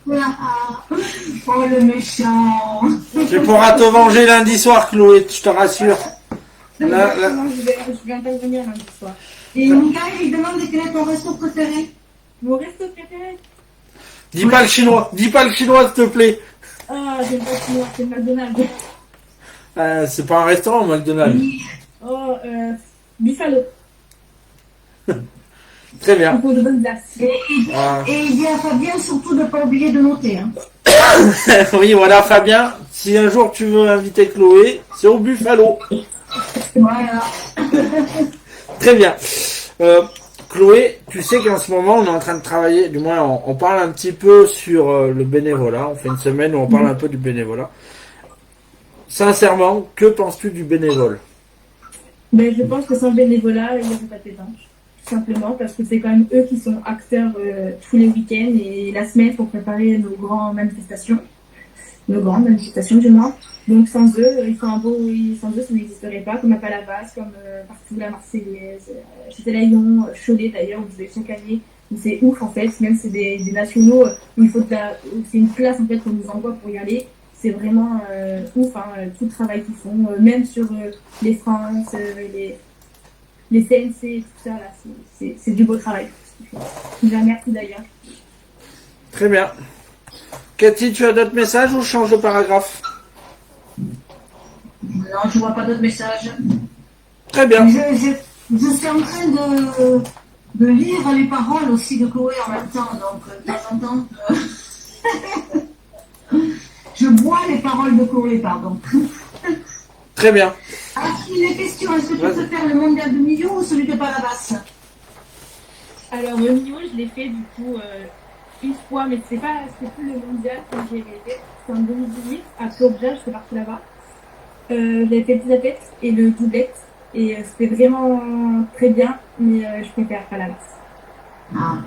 Oh, le méchant. Tu pourras te venger lundi soir, Chloé, je te rassure. Exactement, je vais intervenir lundi soir. Et Michael, il demande quel est ton resto préféré. Mon resto préféré? Dis pas le chinois, s'il te plaît. Ah, j'aime pas le chinois, c'est le McDonald's. C'est pas un restaurant, McDonald's. Oh, Buffalo. Très bien. Pour de bonnes glaces. Et il dit à Fabien surtout de ne pas oublier de noter. Hein. Oui, voilà, Fabien. Si un jour tu veux inviter Chloé, c'est au Buffalo. Voilà. Très bien. Chloé, tu sais qu'en ce moment, on est en train de travailler, du moins, on parle un petit peu sur le bénévolat. On fait une semaine où on parle un peu du bénévolat. Sincèrement, que penses-tu du bénévole? Ben, je pense que sans bénévolat, il n'y aurait pas de pétanque. Tout simplement, parce que c'est quand même eux qui sont acteurs tous les week-ends et la semaine pour préparer nos grandes manifestations, du moins. Donc sans eux, sans eux, ça n'existerait pas, comme à Palavas, comme partout la Marseillaise, chez Lyon, Cholet d'ailleurs, où je vais chaque année, où c'est ouf en fait, même c'est des nationaux où c'est une classe en fait qu'on nous envoie pour y aller. C'est vraiment ouf, hein, tout le travail qu'ils font, même sur les France, les CNC, tout ça, là, c'est du beau travail. Je vous remercie d'ailleurs. Très bien. Cathy, tu as d'autres messages ou je change de paragraphe? Non, je vois pas d'autres messages. Très bien. Je suis en train de lire les paroles aussi de Chloé en même temps, donc de temps en temps. Je bois les paroles de Chloé, pardon. Très bien. Alors, les questions, est-ce que tu peux faire le mondial de milieu ou celui de Palavas? Alors, le niveau, je l'ai fait du coup une fois, mais c'était plus le mondial quand j'ai été. C'était en 2018, à Plovdiv, j'étais partie là-bas. J'avais fait le petit tête et le doublette, et c'était vraiment très bien, mais je préfère Palavas. Ah.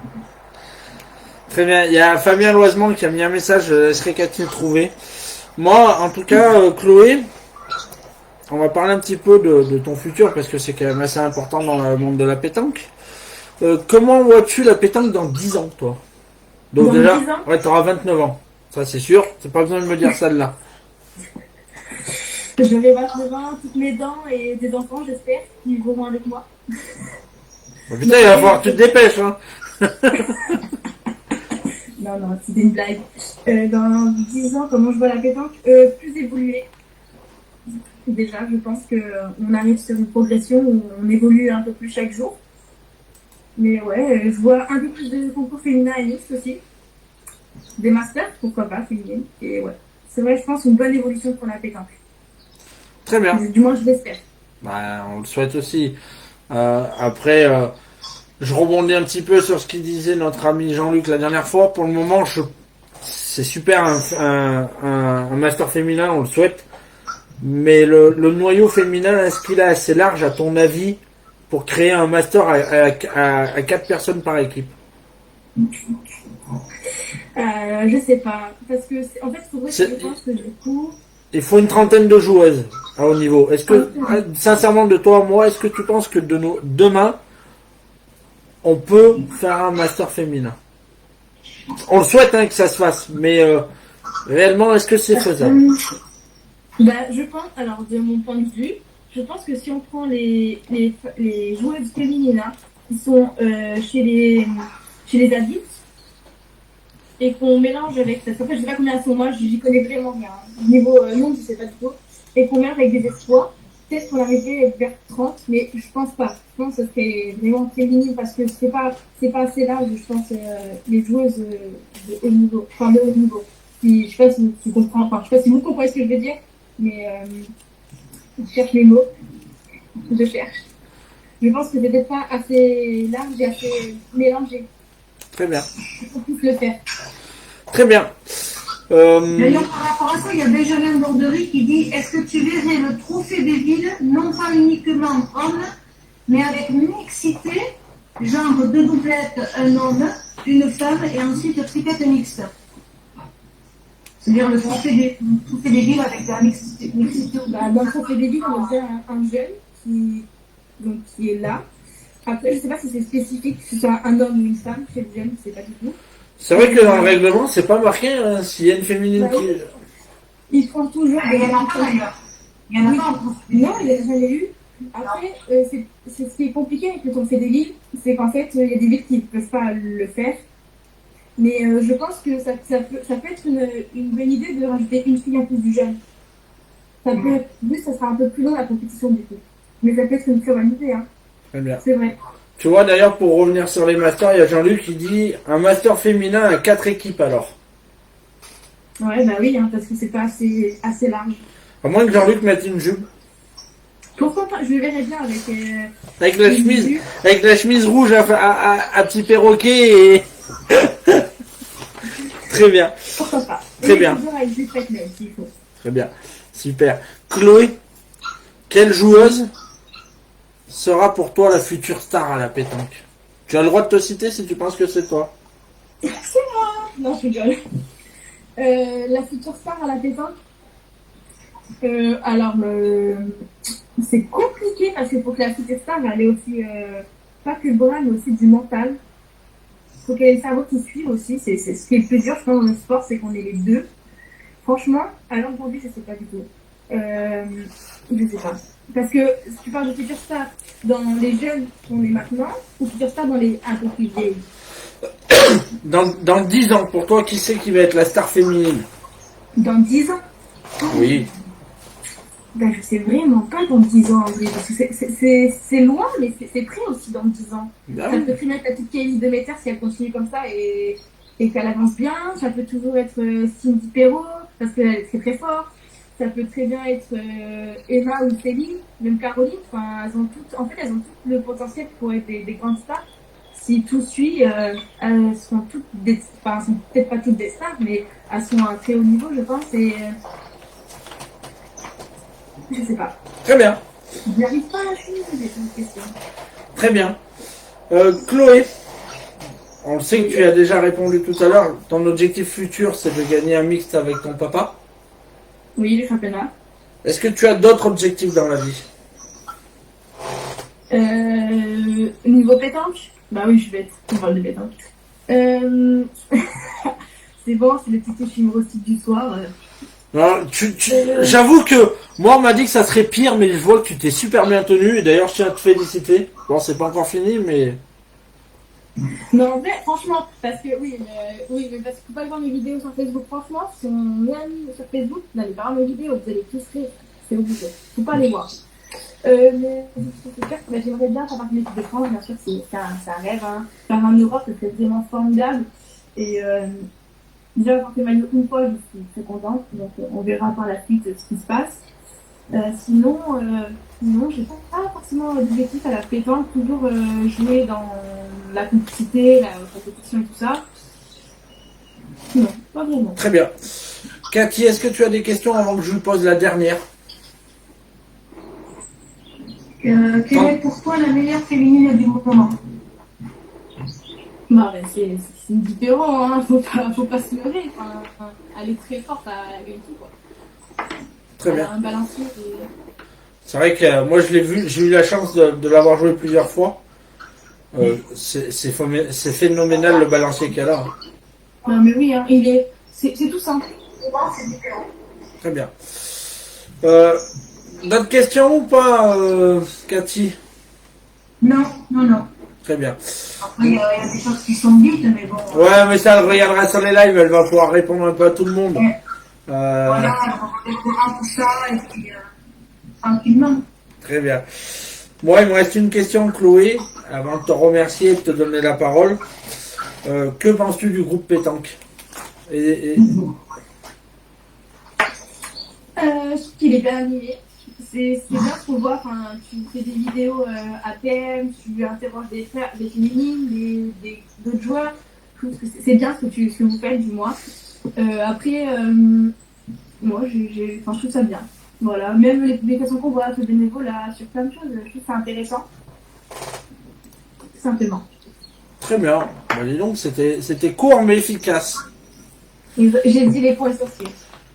Très bien. Il y a Fabien Loisement qui a mis un message. Serait-il trouvé? Moi, en tout cas, Chloé, on va parler un petit peu de ton futur parce que c'est quand même assez important dans le monde de la pétanque. Comment vois-tu la pétanque dans 10 ans, toi? Donc dans déjà, 10 ans ouais, t'auras 29 ans. Ça, c'est sûr. C'est pas besoin de me dire celle-là. Je vais battre devant toutes mes dents et des enfants, j'espère, qui vont avec moi. Bon, putain, il va falloir que tu te dépêches, hein. Non, c'était une blague. Dans 10 ans, comment je vois la pétanque? Plus évoluer. Déjà, je pense qu'on arrive sur une progression où on évolue un peu plus chaque jour. Mais ouais, je vois un peu plus de concours féminins et mixtes aussi. Des masters, pourquoi pas, féminines. Et ouais, c'est vrai, je pense une bonne évolution pour la pétanque. Très bien. Du moins, je l'espère. Bah, on le souhaite aussi. Après, je rebondis un petit peu sur ce qu'il disait notre ami Jean-Luc la dernière fois. Pour le moment, c'est super un master féminin, on le souhaite. Mais le noyau féminin, est-ce qu'il est assez large, à ton avis, pour créer un master à 4 personnes par équipe? Je sais pas. Parce que, en fait, il faudrait que je pense que du coup. Il faut une trentaine de joueuses à haut niveau. Est-ce que, sincèrement, de toi à moi, est-ce que tu penses que demain, on peut faire un master féminin? On le souhaite que ça se fasse, mais réellement, est-ce que c'est faisable? Je pense, alors de mon point de vue, je pense que si on prend les joueuses féminines là, qui sont chez les adultes, et qu'on mélange avec, parce qu'en fait je sais pas combien elles sont, moi j'y connais vraiment rien, niveau nombre je sais pas du tout, et qu'on mélange avec des espoirs, peut-être qu'on arriverait vers 30, mais je pense pas. Je pense que ce serait vraiment féminine parce que c'est pas assez large, je pense, les joueuses de haut niveau, enfin de haut niveau. Je sais pas si tu comprends, enfin je sais pas si vous comprenez ce que je veux dire, mais je cherche les mots, je cherche. Je pense que c'est peut-être pas assez large et assez mélangé. Très bien. Il faut plus le faire. Très bien. D'ailleurs, par rapport à ça, il y a Benjamin Borderie qui dit: est-ce que tu verrais le trophée des villes, non pas uniquement hommes, mais avec mixité, genre 2 doublettes, un homme, une femme, et ensuite triplette mixte? C'est-à-dire le trophée des villes avec la mixité. Dans le trophée des villes, on a déjà un jeune qui est là. Après, je sais pas si c'est spécifique, que ce soit un homme ou une femme, chez le jeune, je sais pas du tout. C'est vrai que dans le règlement, c'est pas marqué s'il y a une féminine qui. Ils font toujours Il y en a pas d'ailleurs. Il y en a pas en trophée. Non, il y a jamais eu. Après, c'est ce qui est compliqué avec le trophée des villes, c'est qu'en fait, il y a des villes qui ne peuvent pas le faire. Mais je pense que ça peut être une bonne idée de rajouter une fille en plus du jeune. Ça peut être, juste, ça sera un peu plus long la compétition du coup. Mais ça peut être une très bonne idée, hein. Très bien. C'est vrai. Tu vois, d'ailleurs, pour revenir sur les masters, il y a Jean-Luc qui dit un master féminin à 4 équipes alors. Ouais, bah oui, hein, parce que c'est pas assez large. À moins que Jean-Luc mette une jupe. Pourquoi pas? Je le verrais bien avec. Avec la chemise rouge à petit perroquet et. Très bien. Pourquoi pas? Très bien. Avec des fêtes même, s'il faut. Très bien. Super. Chloé, quelle joueuse sera pour toi la future star à la pétanque? Tu as le droit de te citer si tu penses que c'est toi. C'est moi! Non, je rigole. La future star à la pétanque? Alors, c'est compliqué parce que pour que la future star, elle ait aussi, pas que le bras, mais aussi du mental. Il faut qu'elle ait le cerveau qui suive aussi. C'est ce qui est le plus dur, je pense, dans le sport, c'est qu'on est les deux. Franchement, alors aujourd'hui, je sais pas du tout. Je sais pas. Parce que si tu parles de future star dans les jeunes qu'on est maintenant, ou future star dans les un peu plus vieilles? Dans 10 ans, pour toi, qui c'est qui va être la star féminine? Dans 10 ans? Oui. Ben, je sais vraiment pas dans 10 ans, en vrai, parce que c'est loin, mais c'est près aussi dans 10 ans. Ah Ça oui. peut très bien être la petite Kelly Demeter si elle continue comme ça et qu'elle avance bien. Ça peut toujours être Cindy Perrault, parce qu'elle est très très forte. Ça peut très bien être Emma ou Céline, même Caroline. Enfin, elles ont toutes le potentiel pour être des grandes stars. Si tout suit, elles sont toutes elles sont peut-être pas toutes des stars, mais elles sont à un très haut niveau, je pense. Et je sais pas. Très bien. J'y arrive pas à finir cette question. Très bien. Chloé, on le sait que tu as déjà répondu tout à l'heure. Ton objectif futur, c'est de gagner un mixte avec ton papa. Oui, le championnat. Est-ce que tu as d'autres objectifs dans la vie? Niveau pétanque? Bah oui, je vais être. On parle de pétanque. C'est bon, c'est le petit film rustique du soir. Non, j'avoue que moi on m'a dit que ça serait pire, mais je vois que tu t'es super bien tenu. Et d'ailleurs, je tiens à te féliciter. Bon, c'est pas encore fini, mais Non, en vrai, franchement, parce que oui, mais parce qu'il faut pas voir mes vidéos sur Facebook. Franchement, si on est amis sur Facebook, n'allez pas voir mes vidéos, vous allez tous rire. C'est obligé. Faut pas les voir. Mais c'est clair que j'aimerais bien faire partie de l'équipe de France. Bien sûr, c'est un rêve. Hein. Faire en Europe, c'est vraiment formidable. Et déjà, avoir fait maillot une fois, je suis très contente. Donc, on verra par la suite ce qui se passe. Sinon, j'ai pas forcément d'objectif à la pétanque. Toujours jouer dans la complicité, la compétition et tout ça. Non, pas vraiment. très bien. Cathy, est-ce que tu as des questions avant que je lui pose la dernière? Quelle est pour toi la meilleure féminine du moment? Bah, c'est différent, hein. Faut pas se leurrer. Enfin, elle est très forte, elle gagne tout, quoi. Très Elle bien. a un balancier et... C'est vrai que moi je l'ai vu, j'ai eu la chance de l'avoir joué plusieurs fois. C'est phénoménal le balancier qu'elle a. Non, mais oui, hein, c'est tout simple. Très bien. D'autres questions ou pas, Cathy? Non. Très bien. Après, il y a des choses qui sont dites, mais bon. Ouais, mais ça, elle regardera sur les lives, elle va pouvoir répondre un peu à tout le monde. Voilà, on découvre tout ça et puis tranquillement. Très bien. Moi, il me reste une question, Chloé, avant de te remercier et de te donner la parole. Que penses-tu du groupe Pétanque? Qu'il est bien animé. C'est bien ce qu'on voit. Enfin, tu fais des vidéos à thème, tu interroges des féminines, d'autres joueurs. Je trouve que c'est bien ce que vous faites, du moins. Après, moi, je trouve ça bien. Voilà, même les publications qu'on voit, le bénévolat, sur plein de choses, je trouve ça intéressant. Simplement. Très bien. Bah, dis donc, c'était court mais efficace. Et j'ai dit les points essentiels.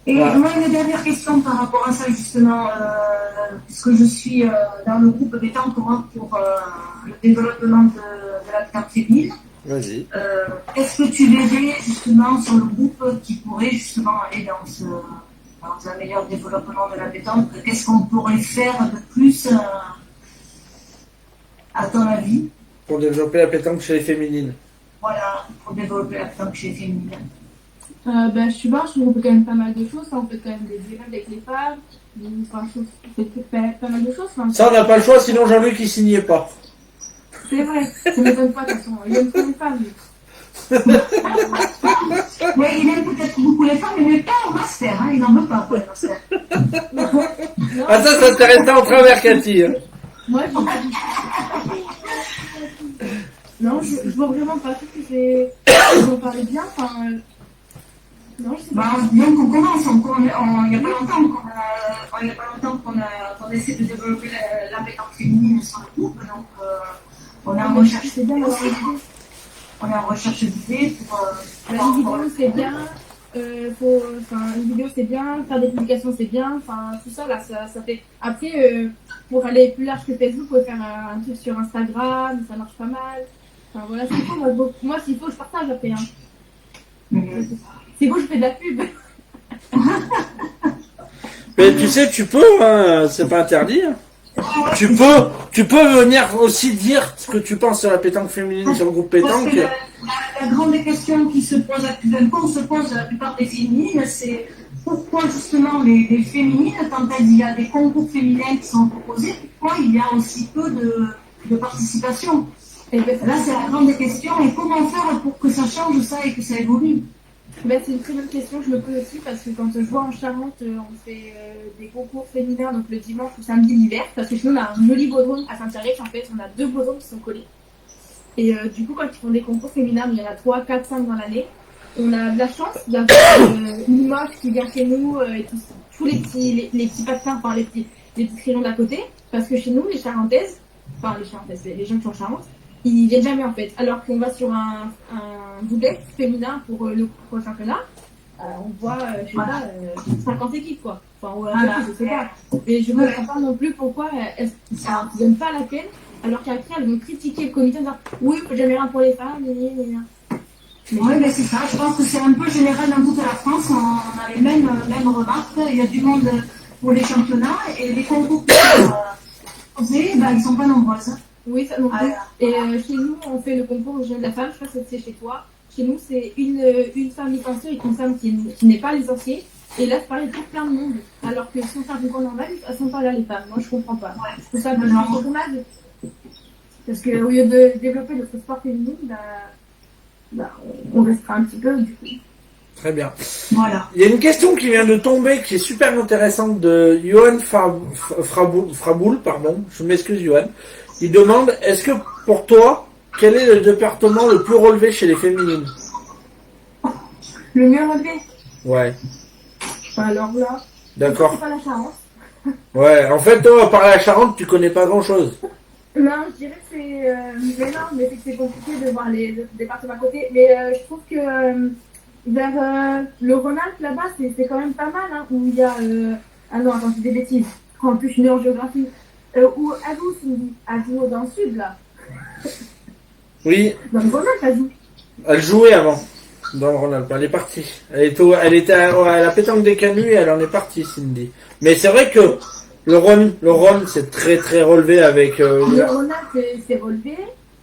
Et moi, une dernière question par rapport à ça, justement, puisque je suis dans le groupe Pétanque pour le développement de la pétanque féminine. Vas-y. Est-ce que tu verrais justement sur le groupe qui pourrait justement aller dans un meilleur développement de la pétanque? Qu'est-ce qu'on pourrait faire de plus, à ton avis? Pour développer la pétanque chez les féminines. Voilà, pour développer la pétanque chez les féminines. Je suis bon, je trouve qu'on fait quand même pas mal de choses. On fait quand même des duels avec les femmes. Enfin, je fais pas mal de choses. Enfin, Ça, on n'a pas le choix, sinon Jean-Luc, il signait pas. c'est vrai, ça m'étonne pas de toute façon. Il aime trop les femmes. lui. Ouais, il aime peut-être beaucoup les femmes, mais pas au master, hein, il n'en veut pas pour le master. Ah, ça s'intéressait en travers, Cathy. Hein. Moi, non, je vois vraiment pas. Je trouve que c'est. Ils en parlaient bien. Enfin, non, je sais pas. Donc on commence, il n'y a pas longtemps qu'on essaie de développer la pétanque féminine sur le groupe, donc on est en recherche. C'est bien d'avoir une idée. On est en recherche d'idées pour. Une vidéo c'est bien. Une vidéo c'est bien. Faire des publications c'est bien. Enfin, tout ça là, ça fait. Après, pour aller plus large que Facebook, vous pouvez faire un truc sur Instagram, ça marche pas mal. Enfin voilà, s'il faut, moi s'il faut, je partage après. Hein. C'est beau, je fais de la pub. Mais tu sais, tu peux, hein, c'est pas interdit. Hein. Tu peux venir aussi dire ce que tu penses sur la pétanque féminine, sur le groupe Parce pétanque. que la grande question qui se pose, qu'on se pose la plupart des féminines, c'est pourquoi justement les féminines, quand il y a des concours féminins qui sont proposés, pourquoi il y a aussi peu de participation? Et ben, là, c'est la grande question. Et comment faire pour que ça change ça et que ça évolue? Ben, c'est une très bonne question, je me pose aussi parce que quand je vois en Charente, on fait des concours féminins donc le dimanche ou samedi l'hiver, parce que chez nous on a un joli bodrome à Saint-Pierre, en fait on a 2 bodromes qui sont collés. Et du coup quand ils font des concours féminins, il y en a 3, 4, 5 dans l'année, on a de la chance d'avoir une meuf qui vient chez nous et tous les petits patins, enfin les petits crayons d'à côté, parce que chez nous les Charentaises, les gens qui sont en Charente, ils viennent jamais en fait. Alors qu'on va sur un doublette féminin pour le championnat, on voit, je sais pas, 50 équipes quoi. Enfin, ou je sais pas. Et je ne comprends pas non plus pourquoi elles ne donnent pas la peine, alors qu'après elles vont critiquer le comité en disant oui, il faut jamais rien pour les femmes, Oui, mais c'est ça. Je pense que c'est un peu général dans toute la France. On a les mêmes remarques. Il y a du monde pour les championnats et les concours qui sont posés, ben, ils sont pas nombreuses. Oui, ça non plus. Et chez nous, on fait le concours Jeunes de la femme, je sais pas si c'est chez toi. Chez nous, c'est une femme licenciée et une femme qui n'est pas licenciée. Et là, c'est pareil pour plein de monde. Alors que si on fait un concours normal, elles sont pas là, les femmes. Moi, je comprends pas. Je trouve ça dommage. Parce qu'au lieu de développer notre sport féminin, on restera un petit peu, du coup. Très bien. Voilà. Il y a une question qui vient de tomber, qui est super intéressante, de Johan Fraboul, pardon. Je m'excuse, Johan. Il demande, est-ce que pour toi, quel est le département le plus relevé chez les féminines? Le mieux relevé? Ouais. Alors là, d'accord. C'est pas la Charente. Ouais, en fait, toi, par la Charente, tu connais pas grand-chose. Non, je dirais que c'est... mais non, mais c'est que c'est compliqué de voir les départements à côté. Mais je trouve que vers le Rhône-Alpes, là-bas, c'est quand même pas mal, hein, où il y a... Ah non, attends, c'est des bêtises. En plus, je suis née en géographie. Où Adou, dans le sud, là. Oui. Dans le Rhône-Alpes, Adou. Elle jouait avant, dans le Rhône-Alpes. Elle est partie. Elle était à la pétanque des Canuts et elle en est partie, Cindy. Mais c'est vrai que le Rhône, c'est très très relevé avec... Le Rhône-Alpes, c'est relevé.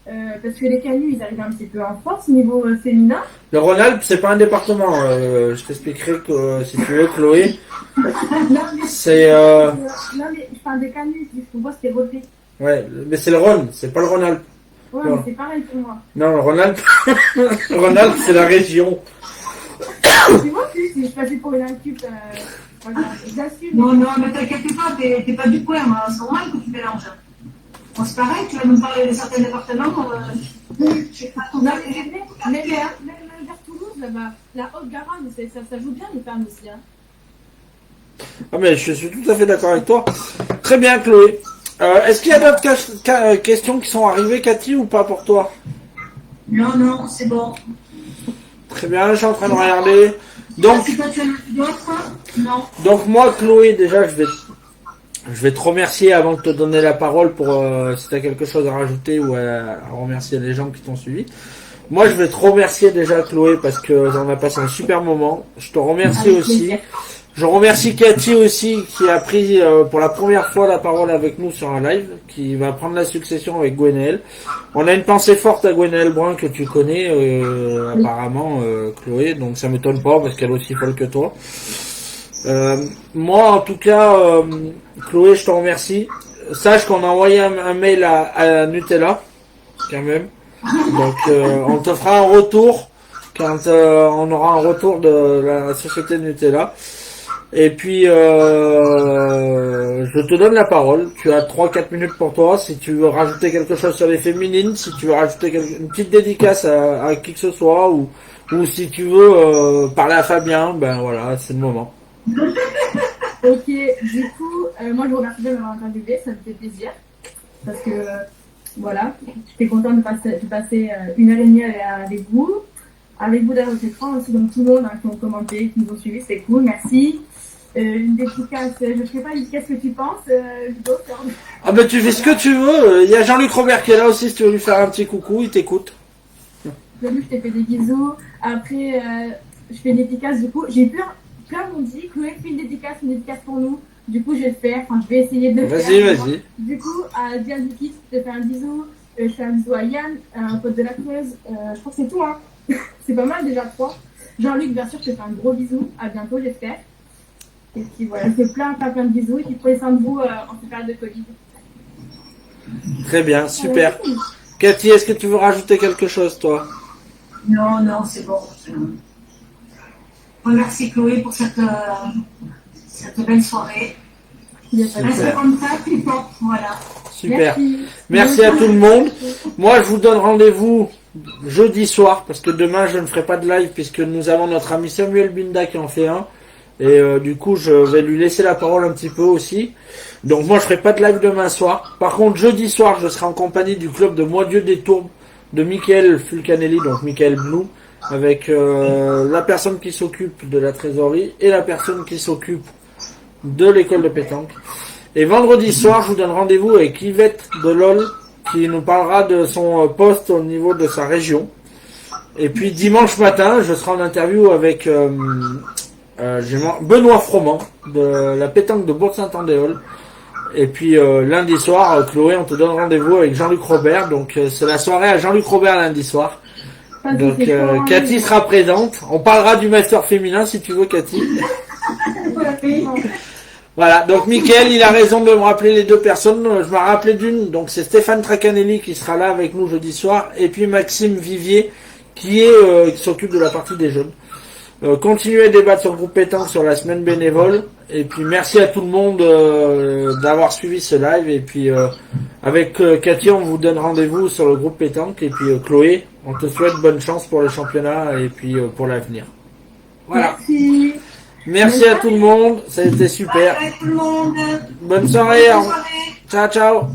Parce que les Canuts, ils arrivent un petit peu en force niveau féminin. Le Rhône-Alpes, c'est pas un département. Je t'expliquerai que, si tu veux, Chloé. C'est... Non, mais je parle des Canuts, pour moi, c'est relevé. Ouais, mais c'est le Rhône, c'est pas le Rhône-Alpes. Ouais, non. Mais c'est pareil pour moi. Non, le Rhône-Alpes, le Rhône-Alpes, c'est la région. Tu vois, si je passais pour une inculte, j'assume. Non, mais t'inquiète pas, t'es pas du coin, c'est normal que tu mélanges. Bon, c'est pareil, tu vas nous parler de certains départements. Je sais pas ton avis. Même vers Toulouse, là-bas, la Haute-Garonne, ça joue bien les femmes aussi. Hein. Ah, mais je suis tout à fait d'accord avec toi. Très bien, Chloé. Est-ce qu'il y a d'autres questions qui sont arrivées, Cathy, ou pas pour toi? Non, c'est bon. Très bien, je suis en train de regarder. Donc, Non. Donc moi, Chloé, déjà, je vais te remercier avant de te donner la parole pour si tu as quelque chose à rajouter ou à remercier les gens qui t'ont suivi. Moi, je vais te remercier déjà, Chloé, parce que on a passé un super moment. Je te remercie aussi. Je remercie Cathy aussi, qui a pris pour la première fois la parole avec nous sur un live, qui va prendre la succession avec Gwenaëlle. On a une pensée forte à Gwenaëlle Brun que tu connais apparemment, Chloé, donc ça m'étonne pas parce qu'elle est aussi folle que toi. Moi, en tout cas, Chloé, je te remercie. Sache qu'on a envoyé un mail à Nutella, quand même. Donc, on te fera un retour quand on aura un retour de la société Nutella. Et puis, je te donne la parole. Tu as 3-4 minutes pour toi. Si tu veux rajouter quelque chose sur les féminines, si tu veux rajouter une petite dédicace à qui que ce soit, ou si tu veux parler à Fabien, ben voilà, c'est le moment. Ok, du coup, moi je vous remercie de m'avoir interviewé, ça me fait plaisir. Parce que, voilà, j'étais contente de passer 1h30 avec vous. Avec vous d'avoir été francs aussi, donc tout le monde qui ont commenté, qui nous ont suivis, c'est cool, merci. Une dédicace, je ne sais pas, qu'est-ce que tu penses, Ludo? Ah ben tu fais ce que tu veux, il y a Jean-Luc Robert qui est là aussi, si tu veux lui faire un petit coucou, il t'écoute. Salut, je t'ai fait des bisous. Après, je fais une dédicace, du coup, j'ai plein m'ont dit, Chloé, fais une dédicace pour nous. Du coup, je vais le faire. Enfin, je vais essayer de le faire. Vas-y. Du coup, à Diaziki, je te fais un bisou. Je fais un bisou à Yann, un pote de la Creuse. Je crois que c'est tout, hein. C'est pas mal déjà, 3. Jean-Luc, bien sûr, je te fais un gros bisou. À bientôt, j'espère. Et puis voilà, je fais plein de bisous. Et puis prenez soin de vous en cette période de Covid. Très bien, super. Cathy, est-ce que tu veux rajouter quelque chose, toi? Non, c'est bon. Remercie Chloé pour cette belle soirée. Reste comme ça, plus fort, voilà. Super. Merci à tout le monde. Moi, je vous donne rendez-vous jeudi soir, parce que demain, je ne ferai pas de live, puisque nous avons notre ami Samuel Binda qui en fait un. Et du coup, je vais lui laisser la parole un petit peu aussi. Donc moi, je ferai pas de live demain soir. Par contre, jeudi soir, je serai en compagnie du club de Moitié des Tourbes de Michael Fulcanelli, donc Michael Blue, avec la personne qui s'occupe de la trésorerie et la personne qui s'occupe de l'école de pétanque. Et vendredi soir, je vous donne rendez-vous avec Yvette de LOL, qui nous parlera de son poste au niveau de sa région. Et puis dimanche matin, je serai en interview avec Benoît Froment de la pétanque de Bourg-Saint-Andéol. Et puis lundi soir, Chloé, on te donne rendez-vous avec Jean-Luc Robert. Donc c'est la soirée à Jean-Luc Robert lundi soir. Donc Cathy sera présente. On parlera du master féminin si tu veux, Cathy. Voilà, donc Mickaël, il a raison de me rappeler les deux personnes. Je m'en rappelais d'une, donc c'est Stéphane Tracanelli qui sera là avec nous jeudi soir, et puis Maxime Vivier qui s'occupe de la partie des jeunes. Continuez à débattre sur le groupe pétanque sur la semaine bénévole, et puis merci à tout le monde d'avoir suivi ce live, et puis avec Cathy, on vous donne rendez-vous sur le groupe pétanque, et puis Chloé, on te souhaite bonne chance pour les championnats et puis pour l'avenir. Voilà. Merci à tout le monde, ça a été super. Bye tout le monde. Bonne soirée. Ciao, ciao.